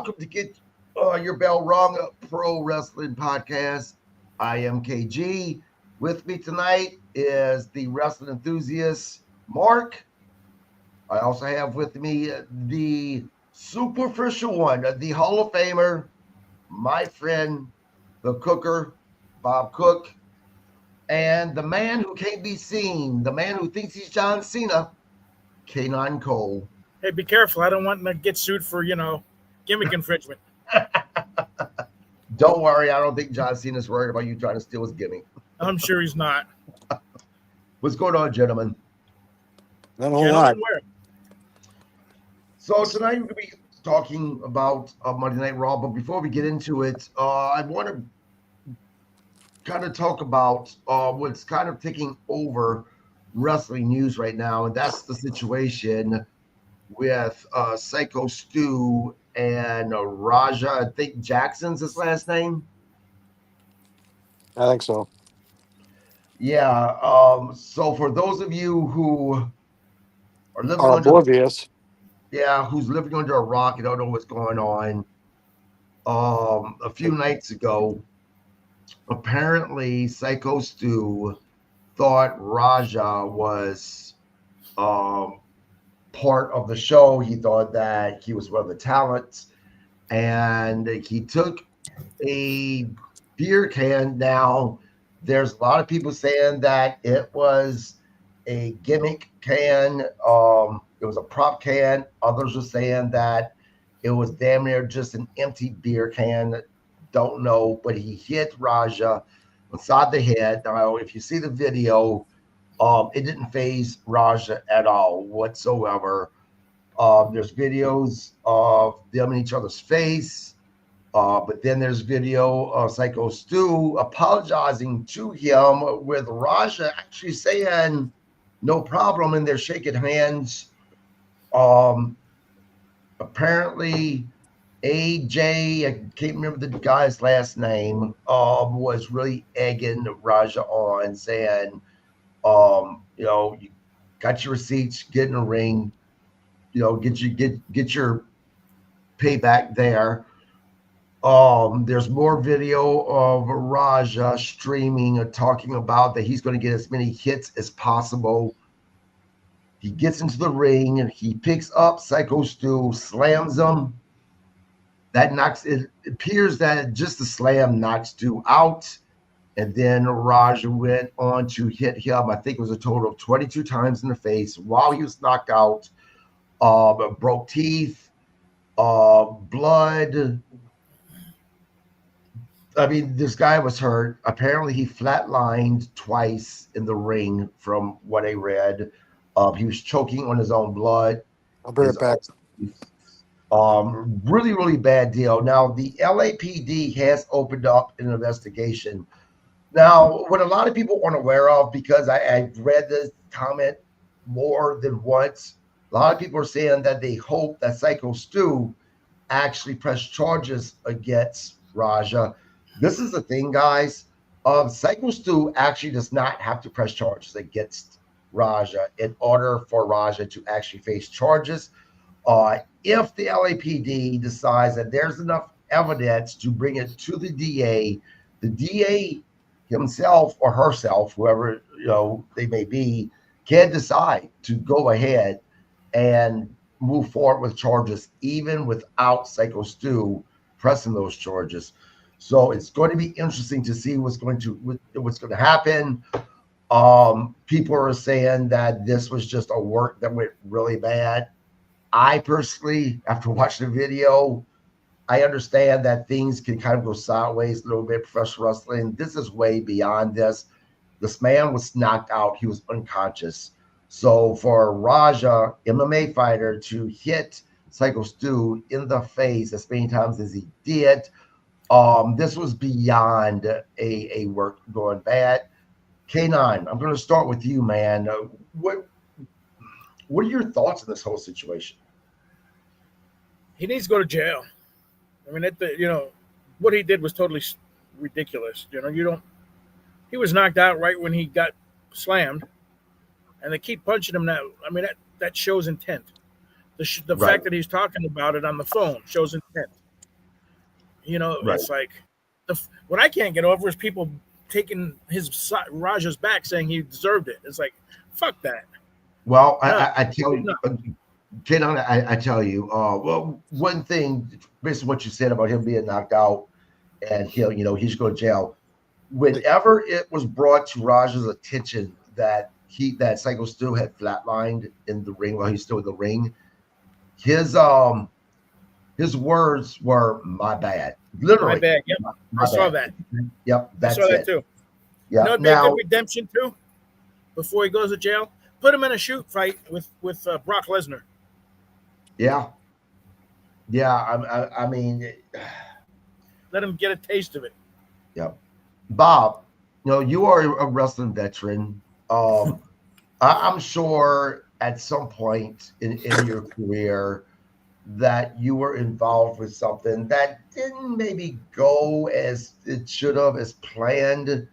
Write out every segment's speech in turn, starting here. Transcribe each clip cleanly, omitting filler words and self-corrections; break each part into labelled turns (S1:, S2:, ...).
S1: welcome to Get Your Bell Rung Pro Wrestling Podcast. I am KG. With me tonight is the wrestling enthusiast, Mark. I also have with me the superficial one, the Hall of Famer, my friend, the Cooker, Bob Cook, and the man who can't be seen, the man who thinks he's John Cena, K9 Cole.
S2: Hey, be careful. I don't want to get sued for, gimmick infringement.
S1: Don't worry, I don't think John Cena's worried about you trying to steal his gimmick.
S2: I'm sure he's not.
S1: What's going on, gentlemen?
S3: Not a whole lot.
S1: So tonight we're going to be talking about Monday Night Raw, but before we get into it, I want to kind of talk about what's kind of taking over wrestling news right now, and that's the situation with Psycho Stu and Raja. I think Jackson's his last name.
S3: I think so.
S1: Yeah. So for those of you who are living
S3: oblivious,
S1: who's living under a rock and don't know what's going on, a few nights ago, apparently Psycho Stu thought Raja was part of the show. He thought that he was one of the talents, and he took a beer can. Now, there's a lot of people saying that it was a gimmick can. It was a prop can. Others are saying that it was damn near just an empty beer can. Don't know, but he hit Raja inside the head. Now, if you see the video, it didn't faze Raja at all whatsoever. There's videos of them in each other's face, but then there's video of Psycho Stu apologizing to him, with Raja actually saying no problem, and they're shaking hands. Apparently AJ, I can't remember the guy's last name, was really egging Raja on, saying, you got your receipts, get in the ring, get your payback there. There's more video of Raja streaming and talking about that he's going to get as many hits as possible. He gets into the ring and he picks up Psycho Stu, slams him. It appears that just the slam knocks Stu out. And then Raja went on to hit him, I think it was a total of 22 times in the face while he was knocked out. Broke teeth, blood. I mean, this guy was hurt. Apparently, he flatlined twice in the ring from what I read. He was choking on his own blood.
S3: I'll bring it back.
S1: Really, really bad deal. Now, the LAPD has opened up an investigation. Now, what a lot of people aren't aware of, because I've read this comment more than once, a lot of people are saying that they hope that Psycho Stu actually press charges against Raja. This is the thing, guys. Psycho Stu actually does not have to press charges against Raja in order for Raja to actually face charges. If the LAPD decides that there's enough evidence to bring it to the DA himself or herself, whoever they may be, can decide to go ahead and move forward with charges, even without Psycho Stu pressing those charges. So it's going to be interesting to see what's going to happen. People are saying that this was just a work that went really bad. I personally, after watching the video, I understand that things can kind of go sideways a little bit, professional wrestling. This is way beyond this. This man was knocked out. He was unconscious. So for Raja, MMA fighter, to hit Psycho Stu in the face as many times as he did, this was beyond a work going bad. K9, I'm going to start with you, man. What are your thoughts on this whole situation?
S2: He needs to go to jail. I mean, what he did was totally ridiculous. He was knocked out right when he got slammed, and they keep punching him now. I mean, that shows intent. The
S1: Right.
S2: fact that he's talking about it on the phone shows intent. You know,
S1: Right.
S2: it's like what I can't get over is people taking Raja's back, saying he deserved it. It's like, fuck that.
S1: Well,
S2: No,
S1: I tell you,
S2: no.
S1: Ken, I tell you, well, one thing, based on what you said about him being knocked out and he's going to jail. Whenever it was brought to Raj's attention that Psycho still had flatlined in the ring while he's still in the ring, his words were "my bad,"
S2: My
S1: literally.
S2: bad. Yep,
S1: My
S2: I saw
S1: bad.
S2: that.
S1: Yep,
S2: I saw
S1: that's
S2: that
S1: it.
S2: too.
S1: Yeah.
S2: It'd be a good
S1: Now,
S2: redemption too. Before he goes to jail, put him in a shoot fight with Brock Lesnar.
S1: yeah, yeah. I mean,
S2: Let him get a taste of it.
S1: yeah. Bob, you are a wrestling veteran. I'm sure at some point in your career that you were involved with something that didn't maybe go as it should have, as planned.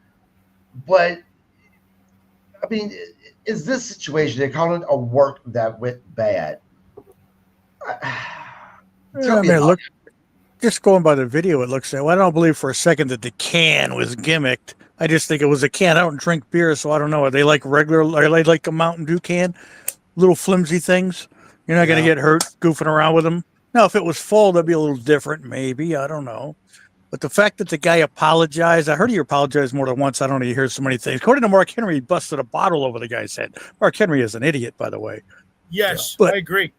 S1: But I mean, is this situation, they call it a work that went bad? Tell
S4: I
S1: me
S4: mean,
S1: about
S4: look, just going by the video, it looks like. Well, I don't believe for a second that the can was gimmicked. I just think it was a can. I don't drink beer, so I don't know. Are they like regular? Are they like a Mountain Dew can? Little flimsy things. You're not going to
S1: Yeah.
S4: get hurt goofing around with them. Now, if it was full, that'd be a little different, maybe. I don't know. But the fact that the guy apologized, I heard he apologized more than once. I don't know. You hear so many things. According to Mark Henry, he busted a bottle over the guy's head. Mark Henry is an idiot, by the way.
S2: Yes,
S4: But
S2: I agree.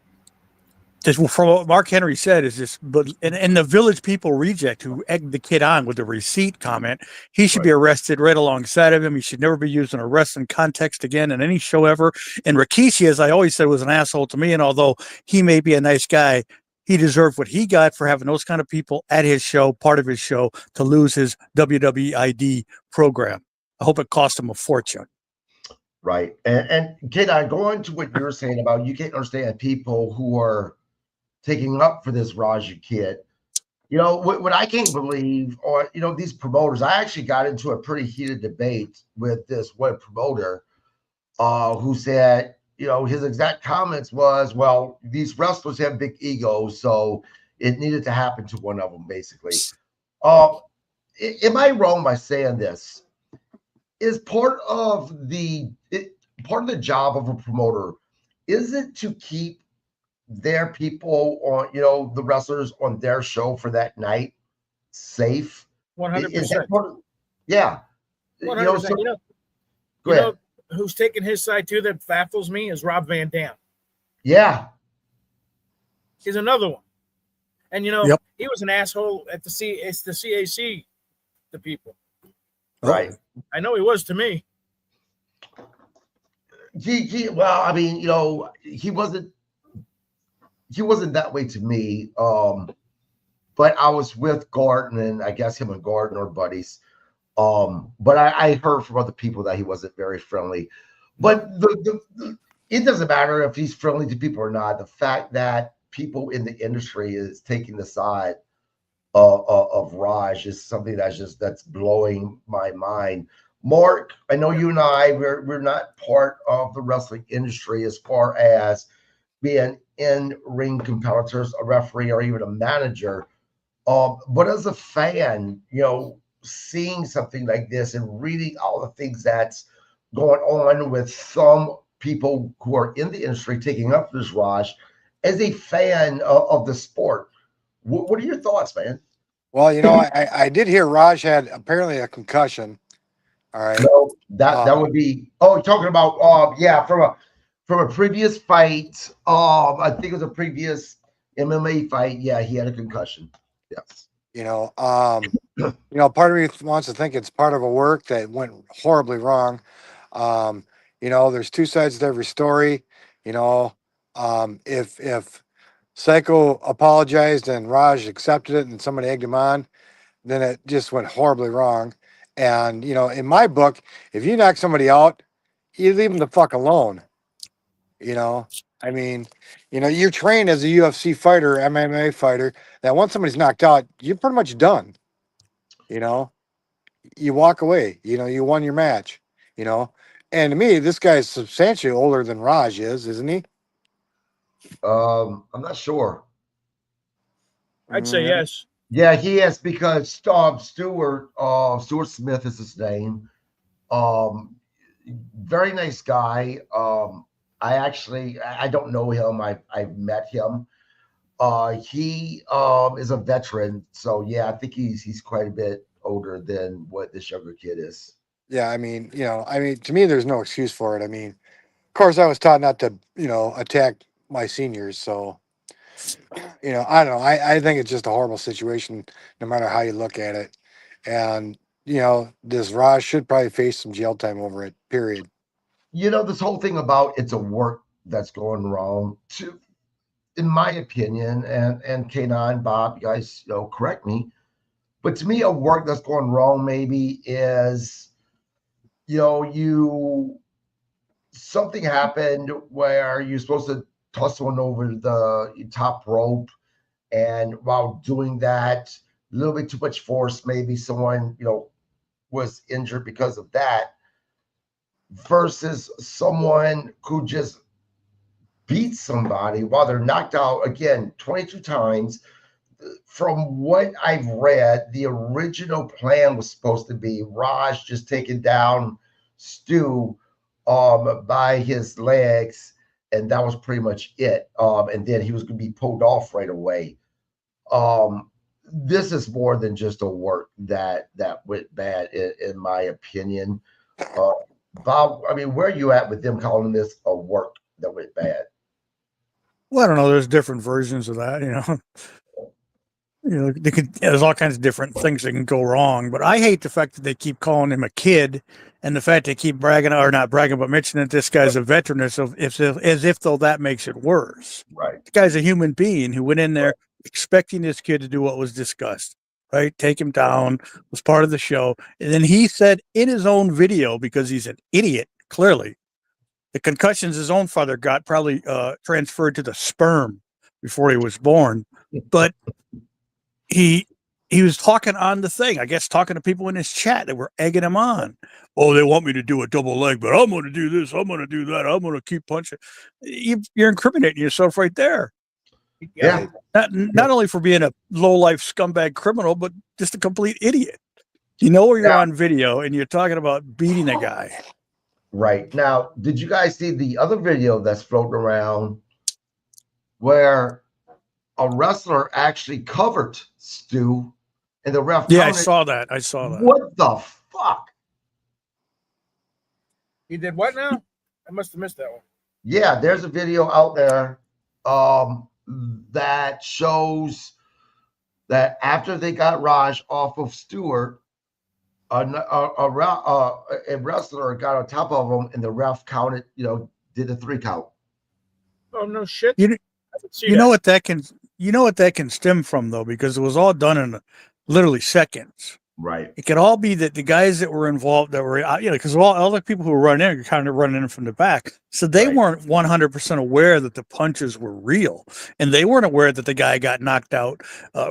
S4: just from what Mark Henry said is just, but and the Village People Reject who egged the kid on with the receipt comment, he should be arrested right alongside of him. He should never be used in a wrestling context again in any show ever. And Rikishi, as I always said, was an asshole to me. And although he may be a nice guy, he deserved what he got for having those kind of people at his show, part of his show, to lose his WWID program. I hope it cost him a fortune.
S1: Right. And kid, I go into what you're saying about you can't understand people who are taking up for this Raja kid. What I can't believe, or these promoters. I actually got into a pretty heated debate with this one promoter, who said, his exact comments was, "Well, these wrestlers have big egos, so it needed to happen to one of them." Basically, am I wrong by saying this? Is part of the job of a promoter, is it to keep their people on, the wrestlers on their show for that night safe? Is that
S2: 100%.
S1: part of, yeah.
S2: 100%.
S1: So, go
S2: You
S1: ahead.
S2: know who's taking his side too that baffles me is Rob Van Dam.
S1: Yeah.
S2: He's another one. And
S4: Yep.
S2: he was an asshole at the CAC, the people.
S1: Right.
S2: I know he was to me.
S1: Well, I mean, he wasn't that way to me. But I was with Gordon, and I guess him and Gordon are buddies. But I heard from other people that he wasn't very friendly. But it doesn't matter if he's friendly to people or not. The fact that people in the industry is taking the side of Raj is something that's blowing my mind. Mark, I know you and I, we're not part of the wrestling industry as far as being in ring competitors, a referee, or even a manager. But as a fan, seeing something like this and reading all the things that's going on with some people who are in the industry taking up this Raj, as a fan of the sport, what are your thoughts, man?
S3: Well, I did hear Raj had apparently a concussion. All right.
S1: No, that would be. Oh, you're talking about yeah, from a previous fight. I think it was a previous MMA fight. Yeah, he had a concussion. Yes.
S3: Part of me wants to think it's part of a work that went horribly wrong. There's two sides to every story. If Psycho apologized and Raj accepted it and somebody egged him on, then it just went horribly wrong. And, in my book, if you knock somebody out, you leave them the fuck alone. I mean, you're trained as a UFC fighter, MMA fighter, that once somebody's knocked out, you're pretty much done. You walk away, you won your match, And to me, this guy's substantially older than Raj is, isn't he?
S1: I'm not sure.
S2: I'd say yes.
S1: Yeah, he is because Stuart Smith is his name. Um, Very nice guy. I don't know him. I've met him. He is a veteran, so yeah, I think he's quite a bit older than what this younger kid is.
S3: Yeah, I mean, to me, there's no excuse for it. I mean, of course, I was taught not to, attack my seniors. So, I don't know. I think it's just a horrible situation, no matter how you look at it. And, this Raj should probably face some jail time over it, period.
S1: This whole thing about it's a work that's going wrong. In my opinion, and K9, Bob, you guys, correct me. But to me, a work that's going wrong maybe is, you something happened where you're supposed to toss someone over the top rope, and while doing that, a little bit too much force, maybe someone, was injured because of that, versus someone who just beats somebody while they're knocked out again 22 times. From what I've read, the original plan was supposed to be Raj just taking down Stu by his legs, and that was pretty much it. And then he was going to be pulled off right away. This is more than just a work that went bad, in my opinion. Uh, Bob, I mean, where are you at with them calling this a work that went bad?
S4: Well, I don't know. There's different versions of that, there's all kinds of different things that can go wrong. But I hate the fact that they keep calling him a kid, and the fact they keep bragging, or not bragging, but mentioning that this guy's a veteran, as if though that makes it worse.
S1: Right.
S4: The guy's a human being who went in there expecting this kid to do what was discussed, right? Take him down, was part of the show. And then he said in his own video, because he's an idiot, clearly, the concussions his own father got probably transferred to the sperm before he was born. But he was talking on the thing, I guess, talking to people in his chat that were egging him on. Oh, they want me to do a double leg, but I'm going to do this. I'm going to do that. I'm going to keep punching. You're incriminating yourself right there.
S1: Yeah.
S4: Not only for being a low life scumbag criminal, but just a complete idiot. You know where you're on video and you're talking about beating a guy.
S1: Right. Now, did you guys see the other video that's floating around where a wrestler actually covered Stu and the ref
S4: Yeah,
S1: counted?
S4: I saw that.
S1: What the fuck?
S2: He did what now? I must have missed that one.
S1: Yeah, there's a video out there that shows that after they got Raj off of Stewart, a wrestler got on top of him, and the ref counted, did a 3 count.
S2: Oh no shit!
S4: You know what that can stem from, though, because it was all done in literally seconds.
S1: Right.
S4: It could all be that the guys that were involved, that were, because all the people who were running in are kind of running in from the back, so they weren't 100% aware that the punches were real, and they weren't aware that the guy got knocked out,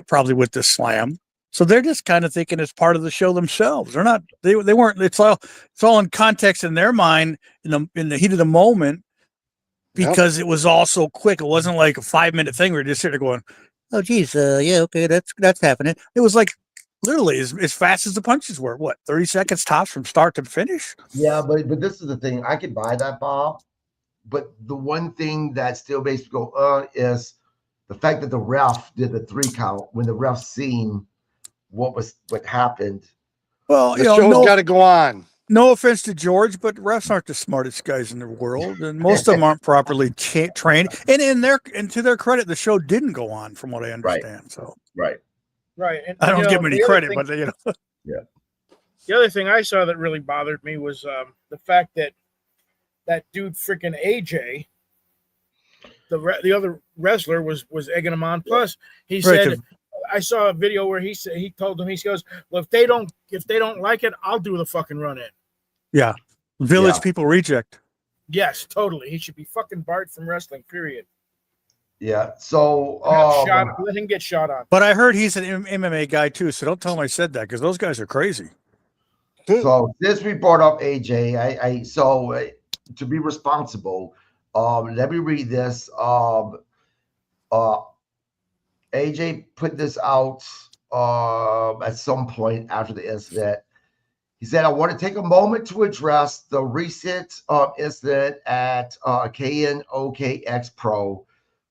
S4: probably with the slam. So they're just kind of thinking it's part of the show themselves. They're not. They weren't. It's all in context in their mind in the heat of the moment, because it was all so quick. It wasn't like a 5-minute thing where you're just sitting there going, "Oh, geez, yeah, okay, that's happening." It was like literally as fast as the punches were. What, 30 seconds tops from start to finish?
S1: Yeah, but this is the thing. I could buy that, Bob. But the one thing that still makes me go, is the fact that the ref did the 3 count when the ref seen what happened.
S4: Well,
S3: the show's got to go on.
S4: No offense to George, but refs aren't the smartest guys in the world, and most of them aren't properly trained. And to their credit, the show didn't go on, from what I understand.
S1: Right.
S4: So
S2: right. And
S4: I don't give them any credit, but
S1: yeah.
S2: The other thing I saw that really bothered me was the fact that dude, freaking AJ, the other wrestler, was egging him on. Plus, he said, I saw a video where he told him, he goes, "Well, if they don't like it, I'll do the fucking run in."
S4: Yeah, village people reject.
S2: Yes, totally. He should be fucking barred from wrestling. Period.
S1: Yeah. So
S2: let him get shot on.
S4: But I heard he's an MMA guy too, so don't tell him I said that, because those guys are crazy.
S1: So this we brought up AJ. To be responsible, let me read this. AJ put this out at some point after the incident. He said, I want to take a moment to address the recent incident at KNOKX Pro.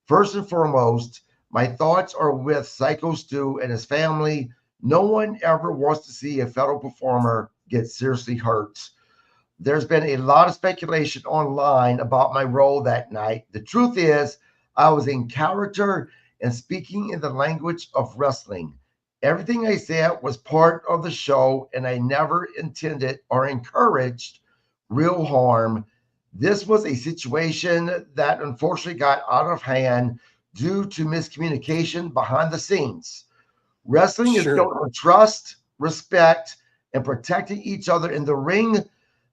S1: First and foremost, my thoughts are with Psycho Stu and his family. No one ever wants to see a fellow performer get seriously hurt. There's been a lot of speculation online about my role that night. The truth is, I was in character and speaking in the language of wrestling. Everything I said was part of the show, and I never intended or encouraged real harm. This was a situation that unfortunately got out of hand due to miscommunication behind the scenes. Wrestling is built on trust, respect, and protecting each other in the ring.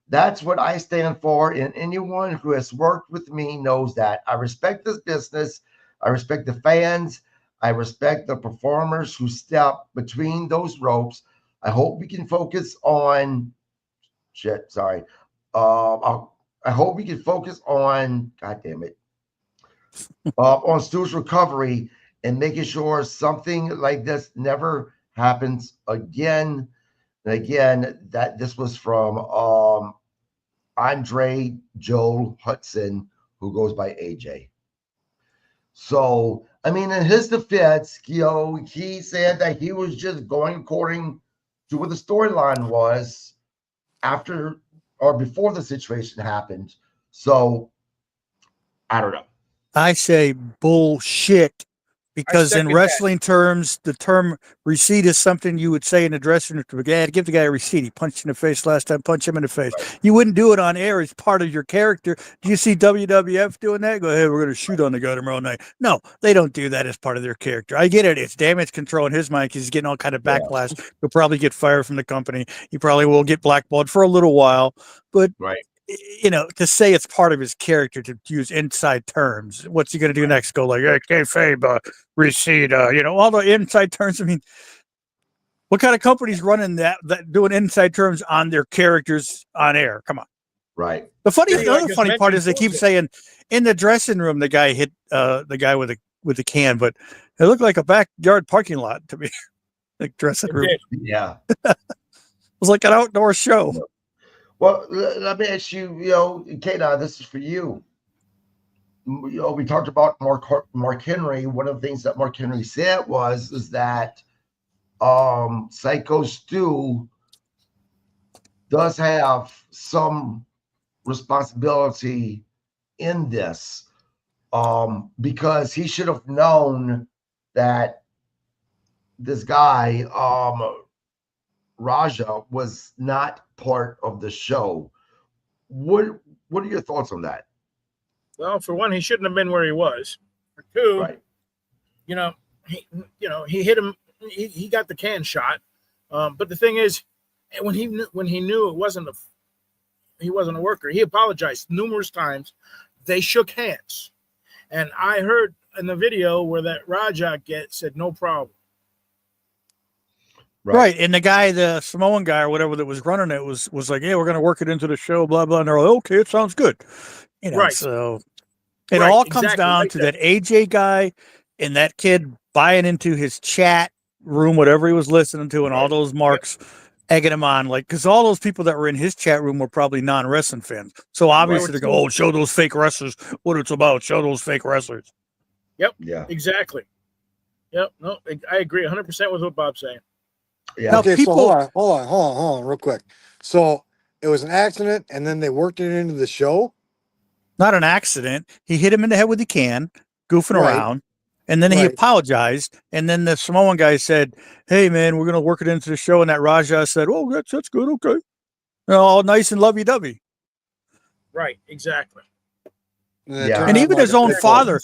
S1: That's what I stand for, and anyone who has worked with me knows that. I respect this business. I respect the fans. I respect the performers who step between those ropes. I hope we can focus on I hope we can focus on, God damn it, on Stu's recovery and making sure something like this never happens again. And again, that this was from Andre Joel Hudson, who goes by AJ. So, I mean, in his defense, he said that he was just going according to what the storyline was after or before the situation happened. So, I don't know.
S4: I say bullshit. Because in wrestling terms, the term receipt is something you would say in the dressing room to give the guy a receipt. He punched you in the face last time, punch him in the face. Right. You wouldn't do it on air. It's part of your character. Do you see WWF doing that? Go ahead, we're going to shoot on the guy tomorrow night. No, they don't do that as part of their character. I get it. It's damage control in his mind because he's getting all kind of backlash. Yeah. He'll probably get fired from the company. He probably will get blackballed for a little while. But right. You know, to say it's part of his character to use inside terms. What's he going to do next? Go like, hey, kayfabe, receipt, all the inside terms. I mean, what kind of company's running that doing inside terms on their characters on air? Come on.
S1: Right.
S4: The other funny part is they keep saying in the dressing room, the guy hit the guy with the can, but it looked like a backyard parking lot to me. Like dressing room.
S1: Yeah.
S4: It was like an outdoor show.
S1: Well, let me ask you, Kata, this is for you. We talked about Mark Henry. One of the things that Mark Henry said is that Psycho Stu does have some responsibility in this because he should have known that this guy, Raja, was not part of the show. What are your thoughts on that?
S2: Well, for one, he shouldn't have been where he was. For two,
S1: right.
S2: He hit him. He got the can shot. But the thing is, when he knew he wasn't a worker, he apologized numerous times. They shook hands, and I heard in the video where that Raja said no problem.
S4: Right. And the guy, the Samoan guy or whatever that was running it was like, yeah, we're going to work it into the show, blah, blah. And they're like, okay, it sounds good.
S2: Right.
S4: So it all comes down to that AJ guy and that kid buying into his chat room, whatever he was listening to, and all those marks egging him on. Like, because all those people that were in his chat room were probably non-wrestling fans. So obviously they go, oh, show those fake wrestlers what it's about. Show those fake wrestlers.
S2: Yep. Yeah. Exactly. Yep. No, I agree 100% with what Bob's saying.
S1: Yeah.
S3: Okay, so hold on, real quick. So it was an accident, and then they worked it into the show?
S4: Not an accident. He hit him in the head with a can, goofing around, and then he apologized. And then the Samoan guy said, hey, man, we're going to work it into the show. And that Raja said, oh, that's good, okay. All nice and lovey-dovey.
S2: Right, exactly.
S4: Yeah. And even his own father,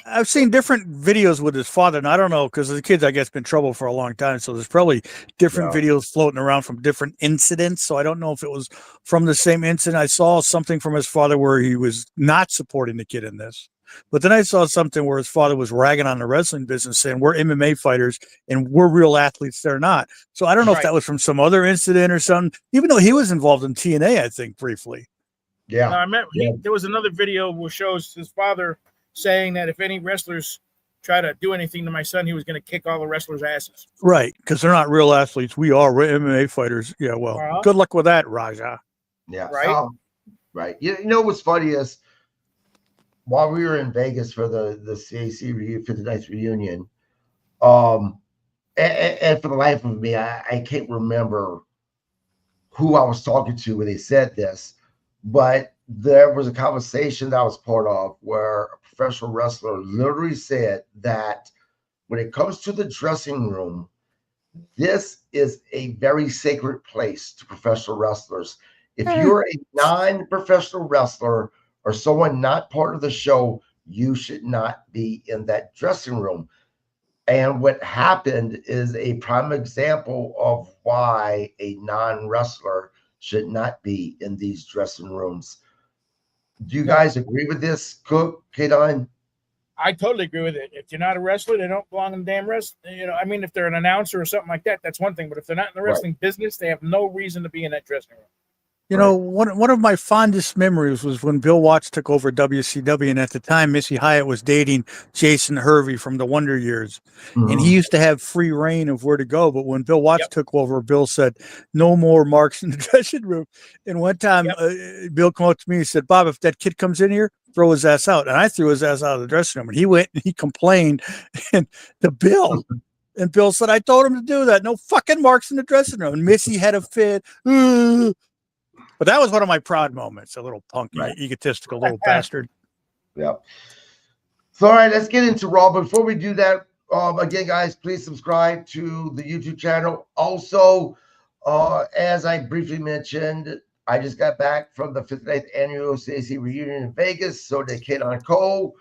S4: I've seen different videos with his father, and I don't know, because the kid's, I guess, been in trouble for a long time, so there's probably different videos floating around from different incidents, so I don't know if it was from the same incident. I saw something from his father where he was not supporting the kid in this, but then I saw something where his father was ragging on the wrestling business, saying we're MMA fighters, and we're real athletes, they're not. So I don't know if that was from some other incident or something, even though he was involved in TNA, I think, briefly.
S1: Yeah.
S2: I remember there was another video where shows his father saying that if any wrestlers try to do anything to my son, he was going to kick all the wrestlers' asses.
S4: Right, because they're not real athletes. We are MMA fighters. Yeah, well, good luck with that, Raja.
S1: Yeah.
S2: Right.
S1: Right. You know what's funny is while we were in Vegas for the CAC 59th reunion, and for the life of me, I can't remember who I was talking to when they said this, but there was a conversation that I was part of where a professional wrestler literally said that when it comes to the dressing room, this is a very sacred place to professional wrestlers. If you're a non-professional wrestler or someone not part of the show, you should not be in that dressing room. And what happened is a prime example of why a non-wrestler should not be in these dressing rooms. Do you guys agree with this, Cook, Kadon?
S2: I totally agree with it. If you're not a wrestler, they don't belong in the damn wrestling. I mean, if they're an announcer or something like that, that's one thing. But if they're not in the wrestling business, they have no reason to be in that dressing room.
S4: You know, one of my fondest memories was when Bill Watts took over WCW, and at the time, Missy Hyatt was dating Jason Hervey from the Wonder Years, and he used to have free reign of where to go. But when Bill Watts took over, Bill said, "No more marks in the dressing room." And one time, Bill came up to me and said, "Bob, if that kid comes in here, throw his ass out." And I threw his ass out of the dressing room, and he went and he complained and to Bill. And Bill said, "I told him to do that. No fucking marks in the dressing room." And Missy had a fit. But that was one of my proud moments. A little punky, egotistical little bastard.
S1: Yep. So, all right, let's get into Raw. Before we do that, again, guys, please subscribe to the YouTube channel. Also, as I briefly mentioned, I just got back from the 59th annual CAC reunion in Vegas. So did Kid on Cole.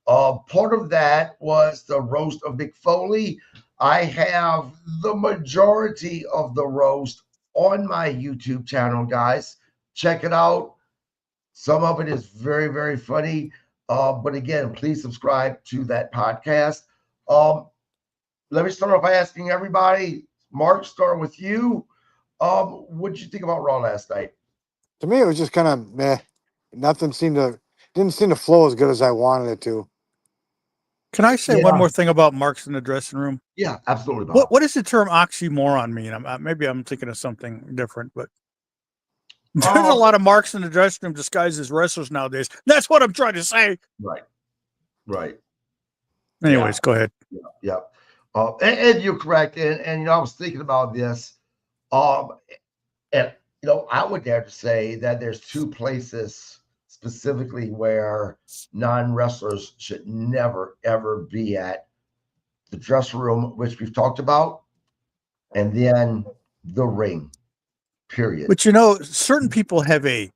S1: Part of that was the roast of Mick Foley. I have the majority of the roast on my YouTube channel, guys. Check it out. Some of it is very, very funny. But again, please subscribe to that podcast. Let me start off by asking everybody, Mark, start with you. What did you think about Raw last night?
S3: To me, it was just kind of meh. Nothing didn't seem to flow as good as I wanted it to.
S4: Can I say one more thing about marks in the dressing room?
S1: Yeah, absolutely. Bob.
S4: What does the term oxymoron mean? Maybe I'm thinking of something different, but there's a lot of marks in the dressing room disguised as wrestlers nowadays. That's what I'm trying to say.
S1: Right.
S4: Anyways, go ahead.
S1: Yeah. And you're correct. And I was thinking about this. And I would dare to say that there's two places specifically where non-wrestlers should never, ever be at: the dressing room, which we've talked about, and then the ring, period.
S4: But certain people have a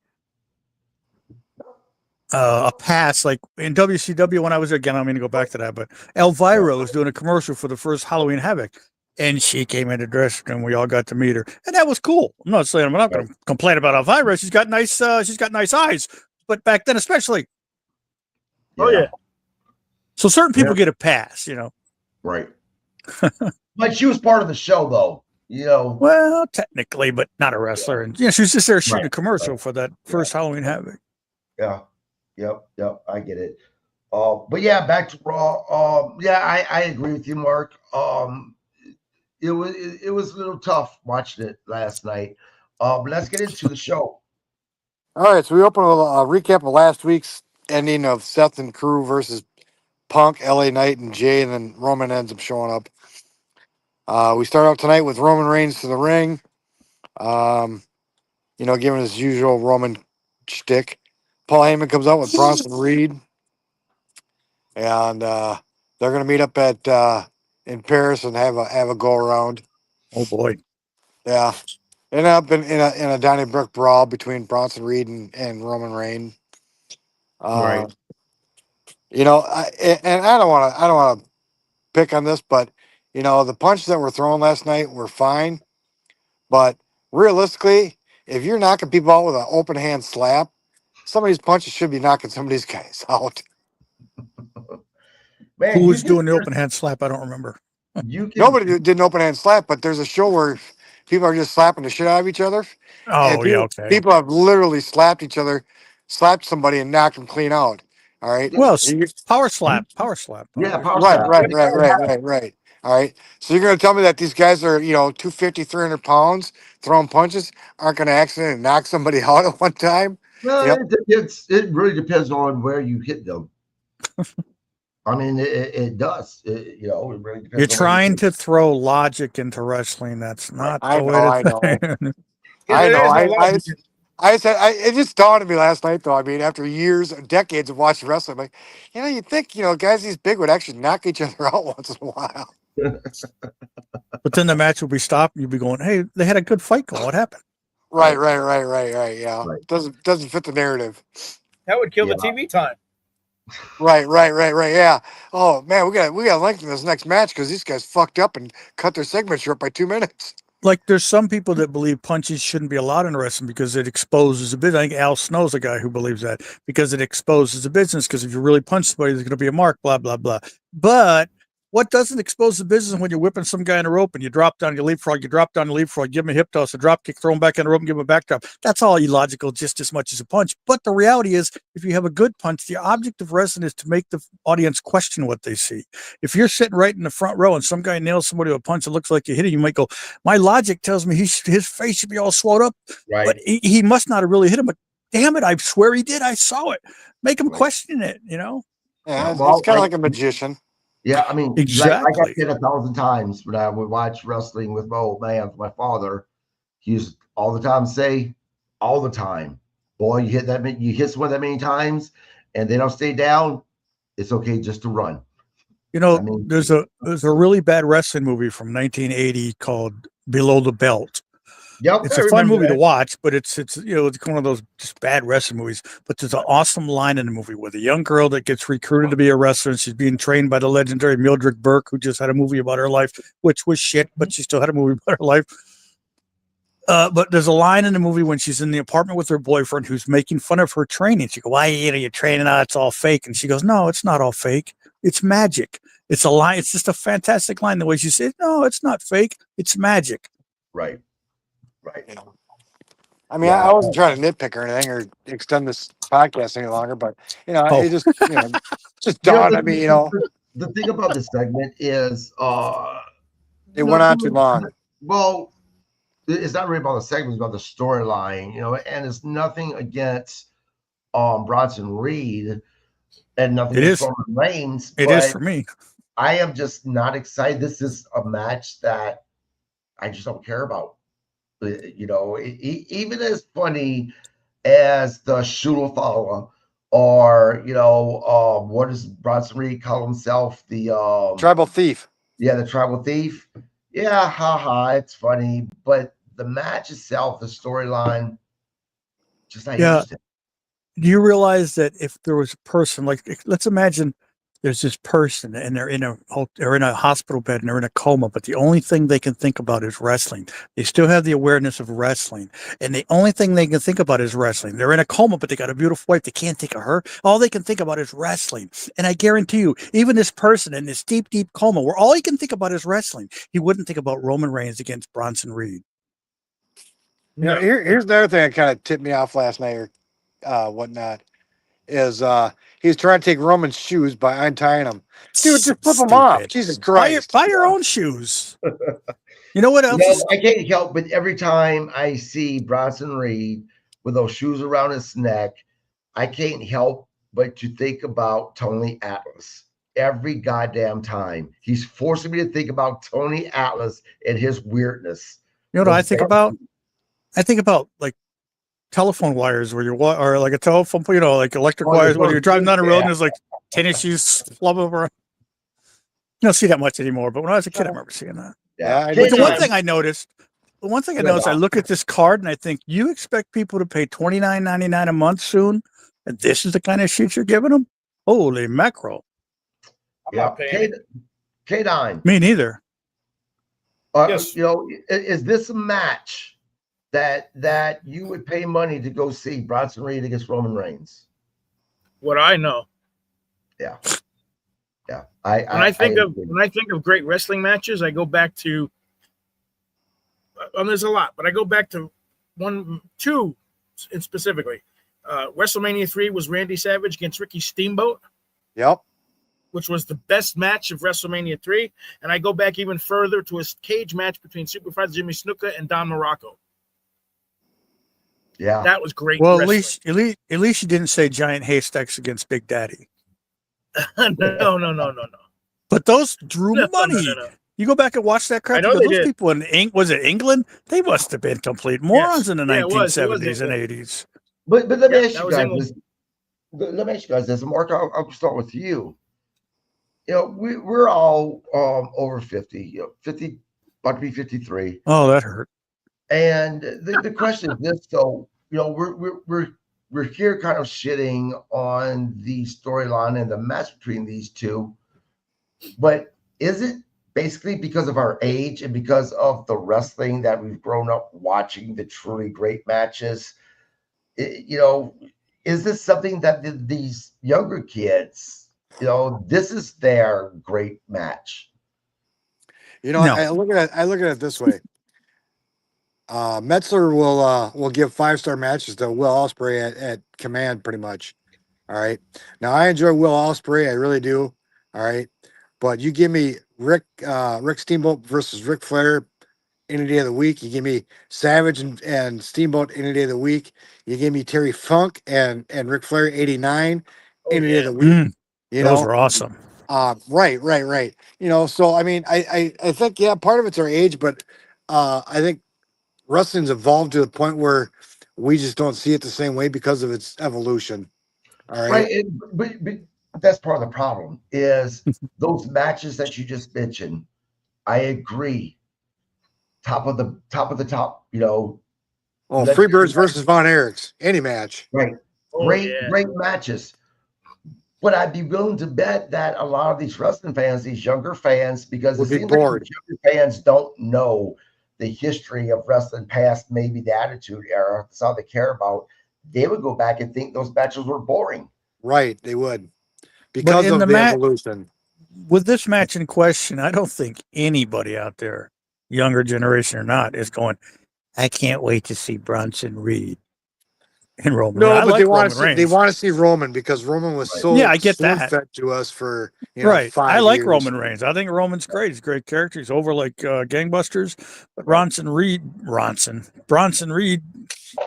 S4: pass, like in WCW when I was there. Again, I'm going to go back to that, but Elvira was doing a commercial for the first Halloween Havoc, and she came in the dressing room. We all got to meet her, and that was cool. I'm not saying I'm not going to complain about Elvira. She's got nice eyes, but back then especially.
S2: Oh yeah.
S4: So certain people get a pass,
S1: Right. But she was part of the show, though.
S4: Well, technically, but not a wrestler, and she was just there shooting a commercial for that first Halloween Havoc.
S1: Yeah. Yep. I get it. But yeah, back to Raw. I agree with you, Mark. It was a little tough watching it last night. But let's get into the show.
S3: All right, so we open with a recap of last week's ending of Seth and Crew versus Punk, LA Knight, and Jay, and then Roman ends up showing up. We start out tonight with Roman Reigns to the ring. Giving his usual Roman shtick. Paul Heyman comes out with Bronson Reed, and they're going to meet up in Paris and have a go around.
S4: Oh boy,
S3: yeah, end up in a Donnybrook brawl between Bronson Reed and Roman Reigns.
S1: Right.
S3: I don't want to pick on this, but the punches that were thrown last night were fine, but realistically, if you're knocking people out with an open hand slap, some of these punches should be knocking some of these guys out.
S1: Man,
S4: who was doing the open hand slap? I don't remember.
S3: Nobody did an open hand slap, but there's a show where people are just slapping the shit out of each other.
S4: Oh,
S3: people have literally slapped each other, slapped somebody, and knocked them clean out. All right.
S4: Well,
S3: You-
S4: power slap, power slap.
S1: Yeah, power
S3: right,
S1: slap.
S3: right. All right. So you're going to tell me that these guys are, 250, 300 pounds throwing punches aren't going to accidentally knock somebody out at one time?
S1: No,
S3: Yep.
S1: it really depends on where you hit them. I mean, it does. It really depends
S4: You're
S1: on where you
S4: trying
S1: hit
S4: to throw logic into wrestling. That's
S1: Right.
S4: not
S3: I
S4: the way
S3: know,
S4: to
S3: I know.
S4: think.
S2: Yeah,
S3: I
S2: there
S3: know.
S2: is no
S3: I
S2: logic.
S3: said, it just dawned on me last night, though. I mean, after years, decades of watching wrestling, I'm like, you'd think, guys these big would actually knock each other out once in a while.
S4: But then the match will be stopped, and you'll be going, "Hey, they had a good fight going. What happened?"
S3: Right.
S1: Right.
S3: Yeah.
S1: Right.
S3: Doesn't fit the narrative.
S2: That would kill
S1: Yeah.
S2: the TV time.
S3: Right. Yeah. Oh man, we got to lengthen this next match because these guys fucked up and cut their segment short by 2 minutes.
S4: Like, there's some people that believe punches shouldn't be allowed in wrestling because it exposes a bit. I think Al Snow's a guy who believes that because it exposes the business. Because if you really punch somebody, there's going to be a mark. Blah blah blah. But what doesn't expose the business when you're whipping some guy in a rope and you drop down, you leapfrog, you drop down, you leapfrog, give him a hip toss, a drop kick, throw him back in the rope, and give him a back drop. That's all illogical, just as much as a punch. But the reality is, if you have a good punch, the object of wrestling is to make the audience question what they see. If you're sitting right in the front row and some guy nails somebody with a punch that looks like you hit it, you might go, "My logic tells me his face should be all swelled up,
S1: Right.
S4: but he must not have really hit him. But damn it, I swear he did. I saw it. Make him
S1: Right.
S4: question it.
S3: Yeah,
S1: Yeah,
S3: it's
S1: well,
S3: kind of like a magician.
S1: Yeah, I mean, like
S4: Exactly.
S1: I said 1,000 times when I would watch wrestling with my old man, my father, he used all the time say, all the time, boy, you hit someone that many times, and they don't stay down. It's okay just to run. I mean,
S4: There's a really bad wrestling movie from 1980 called Below the Belt.
S1: yep,
S4: It's
S2: I
S4: a fun
S2: remember
S4: movie to
S2: that.
S4: watch, but it's one of those just bad wrestling movies. But there's an awesome line in the movie with a young girl that gets recruited to be a wrestler, and she's being trained by the legendary Mildred Burke, who just had a movie about her life, which was shit, but she still had a movie about her life. But there's a line in the movie when she's in the apartment with her boyfriend who's making fun of her training. She goes, "Why you're training? It's all fake." And she goes, "No, it's not all fake. It's magic." It's a line. It's just a fantastic line. The way she said, "No, it's not fake. It's magic."
S1: right.
S3: I mean,
S1: Yeah.
S3: I wasn't trying to nitpick or anything or extend this podcast any longer, but it just just dawned on me.
S1: The thing about this segment is,
S3: It went on too long.
S1: Well, it's not really about the segment; it's about the storyline, and it's nothing against Bronson Reed and nothing
S4: It
S1: against
S4: is.
S1: Roman Reigns.
S4: It is for me.
S1: I am just not excited. This is a match that I just don't care about. Even as funny as the Shulafala or what does Bronson Reed call himself? The
S3: Tribal thief.
S1: Yeah, the tribal thief. Yeah, haha, it's funny, but the match itself, the storyline, just not interesting.
S4: Do you realize that if there was a person, like, let's imagine there's this person and they're in a hospital bed and they're in a coma, but the only thing they can think about is wrestling. They still have the awareness of wrestling, and the only thing they can think about is wrestling. They're in a coma, but they got a beautiful wife. They can't think of her. All they can think about is wrestling. And I guarantee you, even this person in this deep, deep coma, where all he can think about is wrestling, he wouldn't think about Roman Reigns against Bronson Reed.
S2: No.
S3: Here's another thing that kind of tipped me off last night or whatnot is he was trying to take Roman's shoes by untying them. Dude, just flip them off.
S4: Stupid.
S3: Jesus Christ.
S4: Buy your own shoes. You know what else?
S1: I can't help but every time I see Bronson Reed with those shoes around his neck, I can't help but to think about Tony Atlas. Every goddamn time. He's forcing me to think about Tony Atlas and his weirdness.
S4: You know what I think about? I think about like telephone wires where or like a telephone, like electric wires when you're driving down the road and there's like tennis shoes flub over. You don't see that much anymore, but when I was a kid, I remember seeing that.
S3: Yeah,
S4: But the one thing I noticed, I look at this card and I think, you expect people to pay $29.99 a month soon, and this is the kind of shit you're giving them? Holy mackerel!
S2: I'm not paying it.
S1: K-Dime.
S4: Me neither.
S2: Yes.
S1: Is this a match that you would pay money to go see Bronson Reed against Roman Reigns?
S2: What I know.
S1: Yeah.
S2: When I think of great wrestling matches, I go back to. There's a lot, but I go back to two specifically. WrestleMania 3 was Randy Savage against Ricky Steamboat,
S3: Yep.
S2: which was the best match of WrestleMania 3. And I go back even further to a cage match between Superfly Jimmy Snuka and Don Morocco.
S1: Yeah.
S2: That was great.
S4: Well,
S2: wrestling.
S4: at least you didn't say giant haystacks against Big Daddy.
S2: No.
S4: But those drew money.
S2: No.
S4: You go back and watch that crap.
S2: I know
S4: You go,
S2: they
S4: those
S2: did.
S4: people in was it England? They must have been complete morons
S2: Yes.
S4: in the
S2: Yeah, it was
S4: 1970s and
S2: England.
S4: 80s.
S1: But let me
S2: Yeah,
S1: ask
S2: that
S1: you
S2: was
S1: guys
S2: England.
S1: this. Let me ask you guys this. Mark, I'll start with you. You know, we're all over 50, 50, about to be 53.
S4: Oh, that hurt.
S1: And the question is this: so, you know, we're here kind of shitting on the storyline and the match between these two, but is it basically because of our age and because of the wrestling that we've grown up watching, the truly great matches? You know, is this something that these younger kids, you know, this is their great match?
S3: You know,
S4: No.
S3: I look at it this way. Metzler will give 5-star matches to Will Ospreay at command, pretty much. All right. Now I enjoy Will Ospreay, I really do. All right, but you give me Rick Steamboat versus Ric Flair any day of the week. You give me Savage and Steamboat any day of the week. You give me Terry Funk and Ric Flair 89 any day of the week.
S4: Mm,
S3: You
S4: those
S3: know,
S4: were awesome.
S3: right. You know, so I mean, I think part of it's our age, but I think wrestling's evolved to the point where we just don't see it the same way because of its evolution. All right.
S1: Right. But that's part of the problem is those matches that you just mentioned. I agree. Top of the top, you know,
S3: Oh,
S1: legendary
S3: Freebirds
S1: match-
S3: versus Von Erichs, any match.
S1: right.
S2: Oh,
S1: Great,
S2: yeah.
S1: great matches. But I'd be willing to bet that a lot of these wrestling fans, these younger fans, because it
S3: Would be
S1: seems like
S3: bored.
S1: these younger fans don't know the history of wrestling past maybe the Attitude Era. That's all they care about. They would go back and think those matches were boring.
S3: Right, they would. Because
S4: in
S3: of
S4: the
S3: the
S4: match,
S3: evolution.
S4: with this match in question, I don't think anybody out there, younger generation or not, is going, I can't wait to see Bronson Reed and Roman.
S3: No,
S4: I
S3: but
S4: like
S3: they want
S4: Roman
S3: to see
S4: Reigns.
S3: Roman because Roman was
S1: Right.
S3: so
S4: Yeah, I get that.
S3: fed to us for
S4: Right.
S3: 5
S4: I like
S3: years.
S4: Roman Reigns. I think Roman's great. He's a great character. He's over like gangbusters. But Bronson Reed,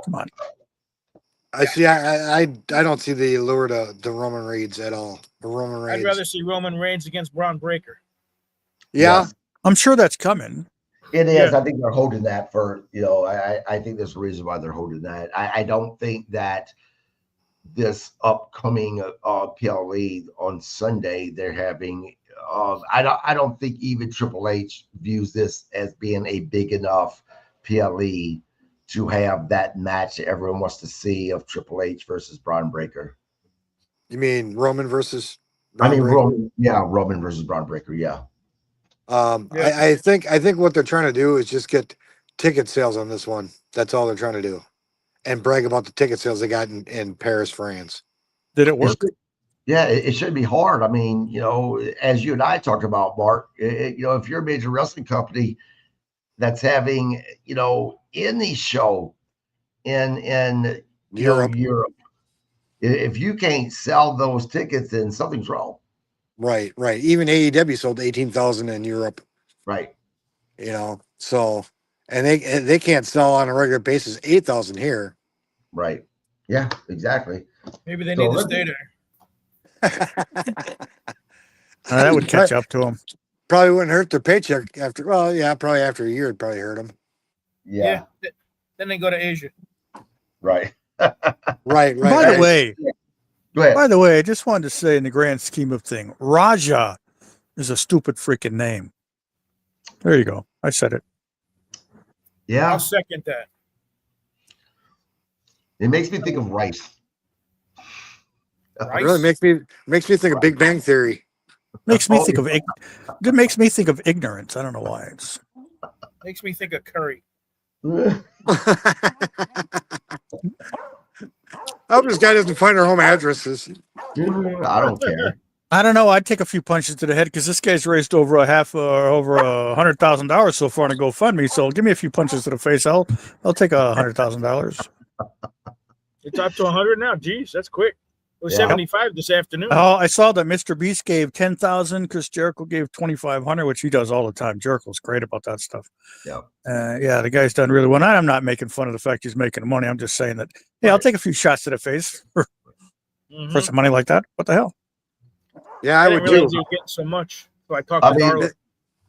S4: come on.
S3: I see. I don't see the allure to Roman Reigns at all. The Roman Reigns.
S2: I'd rather see Roman Reigns against Braun Breaker.
S3: Yeah.
S1: Yes.
S4: I'm sure that's coming.
S1: It is.
S2: Yeah.
S1: I think they're holding that for, you know, I think there's a reason why they're holding that. I don't think that this upcoming PLE on Sunday they're having. I don't think even Triple H views this as being a big enough PLE to have that match that everyone wants to see of Triple H versus Braun Breaker.
S3: You mean Roman versus?
S1: I mean,
S3: Breakker?
S1: Roman versus Braun Breaker. Yeah.
S2: Yeah.
S3: I think what they're trying to do is just get ticket sales on this one. That's all they're trying to do, and brag about the ticket sales they got in Paris, France.
S4: Did it work?
S1: It should be hard. I mean, you know, as you and I talked about, Mark, you know, if you're a major wrestling company that's having, you know, any show in you know, Europe, if you can't sell those tickets, then something's wrong.
S3: Right. Even AEW sold 18,000 in Europe.
S1: Right.
S3: You know, so and they can't sell on a regular basis 8,000 here.
S1: Right. Yeah, exactly.
S2: Maybe they
S1: So
S2: need to
S1: let
S2: stay
S1: me-
S2: there.
S4: That would catch up to him.
S3: Probably wouldn't hurt their paycheck after. Well, yeah, probably after a year, it'd probably hurt them.
S1: Yeah.
S2: Then they go to Asia.
S1: Right.
S3: Right.
S4: By the way,
S1: Go ahead.
S4: I just wanted to say, in the grand scheme of thing, Raja is a stupid freaking name. There you go. I said it.
S1: Yeah.
S2: I'll second that.
S1: It makes me think of rice.
S3: It really makes me think of Big Bang Theory.
S4: Makes me think of it makes me think of ignorance. I don't know why. It's
S2: Makes me think of curry.
S3: I hope this guy doesn't find our home addresses.
S1: I don't care.
S4: I don't know. I'd take a few punches to the head because this guy's raised over $100,000 so far on a GoFundMe. So give me a few punches to the face. I'll take $100,000.
S2: It's up to 100 now. Jeez, that's quick. It was
S1: Yeah.
S2: 75 this afternoon.
S4: Oh, I saw that Mr. Beast gave 10,000. Chris Jericho gave 2,500, which he does all the time. Jericho's great about that stuff.
S1: Yeah.
S4: Yeah, the guy's done really well. And I'm not making fun of the fact he's making money. I'm just saying that, hey, I'll
S1: Right.
S4: take a few shots to the face for
S2: Mhm.
S4: some money like that. What the hell?
S3: Yeah,
S2: I
S3: I
S2: didn't
S3: would
S2: realize
S3: too.
S2: he was getting so much. So I talked
S1: I
S2: to
S1: mean,
S2: Darla.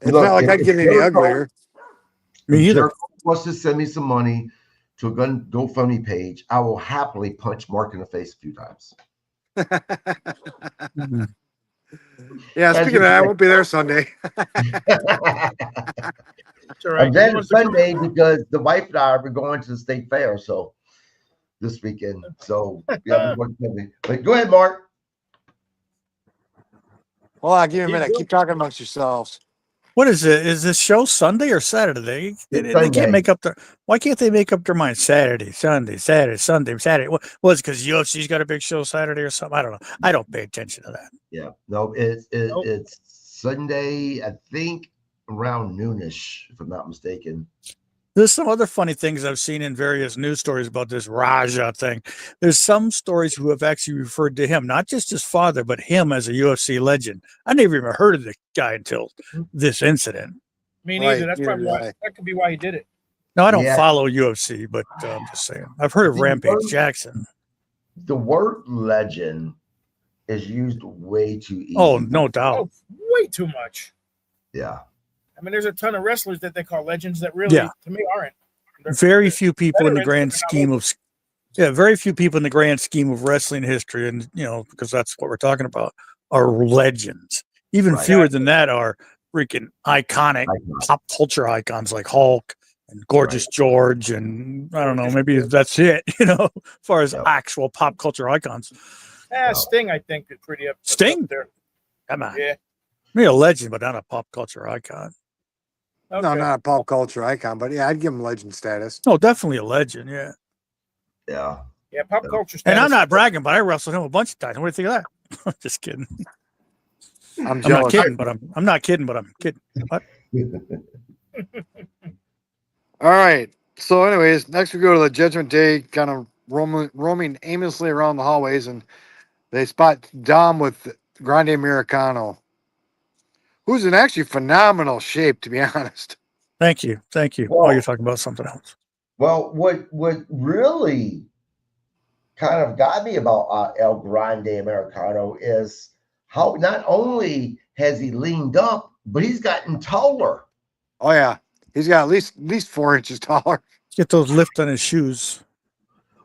S3: It's
S1: Look,
S3: not like
S1: if-
S3: I'd
S1: if
S3: get any
S1: Jericho-
S3: uglier.
S4: Me
S1: If
S4: either.
S1: Jericho wants to send me some money to a GoFundMe page, I will happily punch Mark in the face a few times.
S4: Mhm.
S3: Yeah,
S1: That's
S3: speaking of
S1: just
S3: that, I
S1: like-
S3: won't be there Sunday.
S2: It's all right.
S1: I'm glad
S2: He
S1: it's
S2: wants to come-
S1: Sunday because the wife and I are going to the state fair so this weekend. So yeah, we're going to Sunday. But go ahead, Mark.
S3: Well, I'll give you a
S2: Keep
S3: minute.
S2: going.
S3: Keep talking amongst yourselves.
S4: What is it? Is this show Sunday or Saturday? They
S1: Sunday.
S4: can't make up their. Why can't they make up their mind? Saturday, Sunday, Saturday, Sunday, Saturday. Well, it's because UFC's got a big show Saturday or something. I don't know. I don't pay attention to that.
S1: Yeah, no,
S2: Nope.
S1: it's Sunday. I think around noonish, if I'm not mistaken.
S4: There's some other funny things I've seen in various news stories about this Raja thing. There's some stories who have actually referred to him, not just his father, but him as a UFC legend. I never even heard of the guy until this incident.
S2: Me
S3: Right,
S2: neither. That's
S3: neither
S2: probably
S3: did
S2: why.
S3: I.
S2: That could be why he did it.
S4: Now, I don't
S1: Yeah.
S4: follow UFC, but I'm just saying. I've heard of
S1: The
S4: Rampage
S1: word-
S4: Jackson.
S1: The word legend is used way too easy.
S4: Oh, no doubt.
S2: Oh, way too much.
S1: Yeah,
S2: I mean, there's a ton of wrestlers that they call legends that really,
S4: Yeah.
S2: to me, aren't. They're-
S4: Very few people in the
S2: veterans,
S4: grand
S2: but they're not
S4: scheme of very few people in the grand scheme of wrestling history, and because that's what we're talking about, are legends. Even
S1: Right.
S4: fewer than that are freaking iconic
S1: Icon.
S4: pop culture icons like Hulk and Gorgeous George, and I don't know, maybe that's it. As far as
S1: Yep.
S4: actual pop culture icons.
S1: No.
S2: Sting, I think, is pretty up
S4: Sting?
S2: up there.
S4: Come on,
S2: Yeah.
S4: maybe a legend, but not a pop culture icon.
S2: Okay.
S3: No, not a pop culture icon, but yeah, I'd give him legend status.
S4: No, definitely a legend. Yeah,
S1: yeah.
S2: Yeah, pop culture.
S4: and I'm
S2: status.
S4: not bragging, but I wrestled him a bunch of times. What do you think of that? Just kidding.
S3: I'm
S4: I'm not
S3: jealous.
S4: kidding, but I'm not kidding, but I'm kidding.
S3: All right. So, anyways, next we go to the Judgment Day, kind of roaming aimlessly around the hallways, and they spot Dom with Grande Americano, who's in actually phenomenal shape, to be honest.
S4: Thank you. Oh,
S1: Well-
S4: you're talking about something else.
S1: Well, what really kind of got me about El Grande Americano is how not only has he leaned up, but he's gotten taller.
S3: Oh yeah, he's got at least 4 inches taller.
S4: Get those lift on his shoes.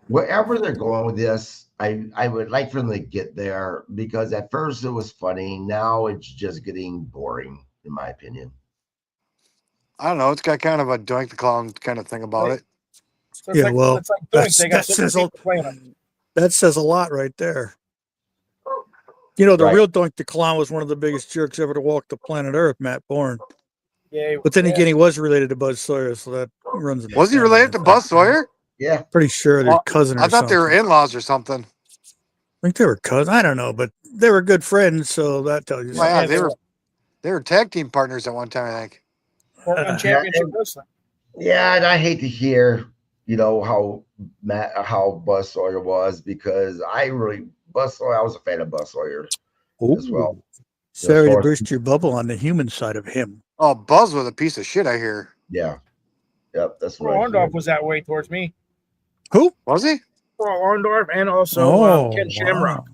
S1: Wherever they're going with this, I would like for them to get there because at first it was funny. Now it's just getting boring, in my opinion.
S3: I don't know. It's got kind of a Doink the Clown kind of thing about it.
S2: So it's
S4: Yeah, well,
S2: it's like Doink.
S4: that's-
S2: They got
S4: that
S2: different
S4: says a-
S2: people playing them.
S4: That says a lot right there. The
S1: Right.
S4: real Doink the Clown was one of the biggest jerks ever to walk the planet Earth, Matt Bourne.
S2: Yeah,
S4: But then
S2: yeah.
S4: again, he was related to Buzz Sawyer, so that runs in the
S3: Was he
S4: family,
S3: related to Buzz Sawyer?
S1: Yeah.
S4: Pretty sure they're
S3: Well,
S4: cousin or
S3: I thought they were
S4: something.
S3: in-laws or something.
S4: I think they were cousins. I don't know, but they were good friends, so that tells you
S3: Oh, yeah,
S4: something.
S3: they were tag team partners at one time, I think.
S2: Or on championship
S1: and-
S2: wrestling.
S1: Yeah, and I hate to hear, how Buzz Sawyer was because I was a fan of Buzz Sawyer as well.
S4: Sorry to
S1: far as-
S4: burst your bubble on the human side of him.
S3: Oh, Buzz was a piece of shit, I hear.
S1: Yeah. Yep, that's
S2: Carl
S1: right.
S2: Orndorff was that way towards me.
S4: Who?
S3: Was he?
S2: Carl Orndorff and also Ken
S4: wow.
S2: Shamrock.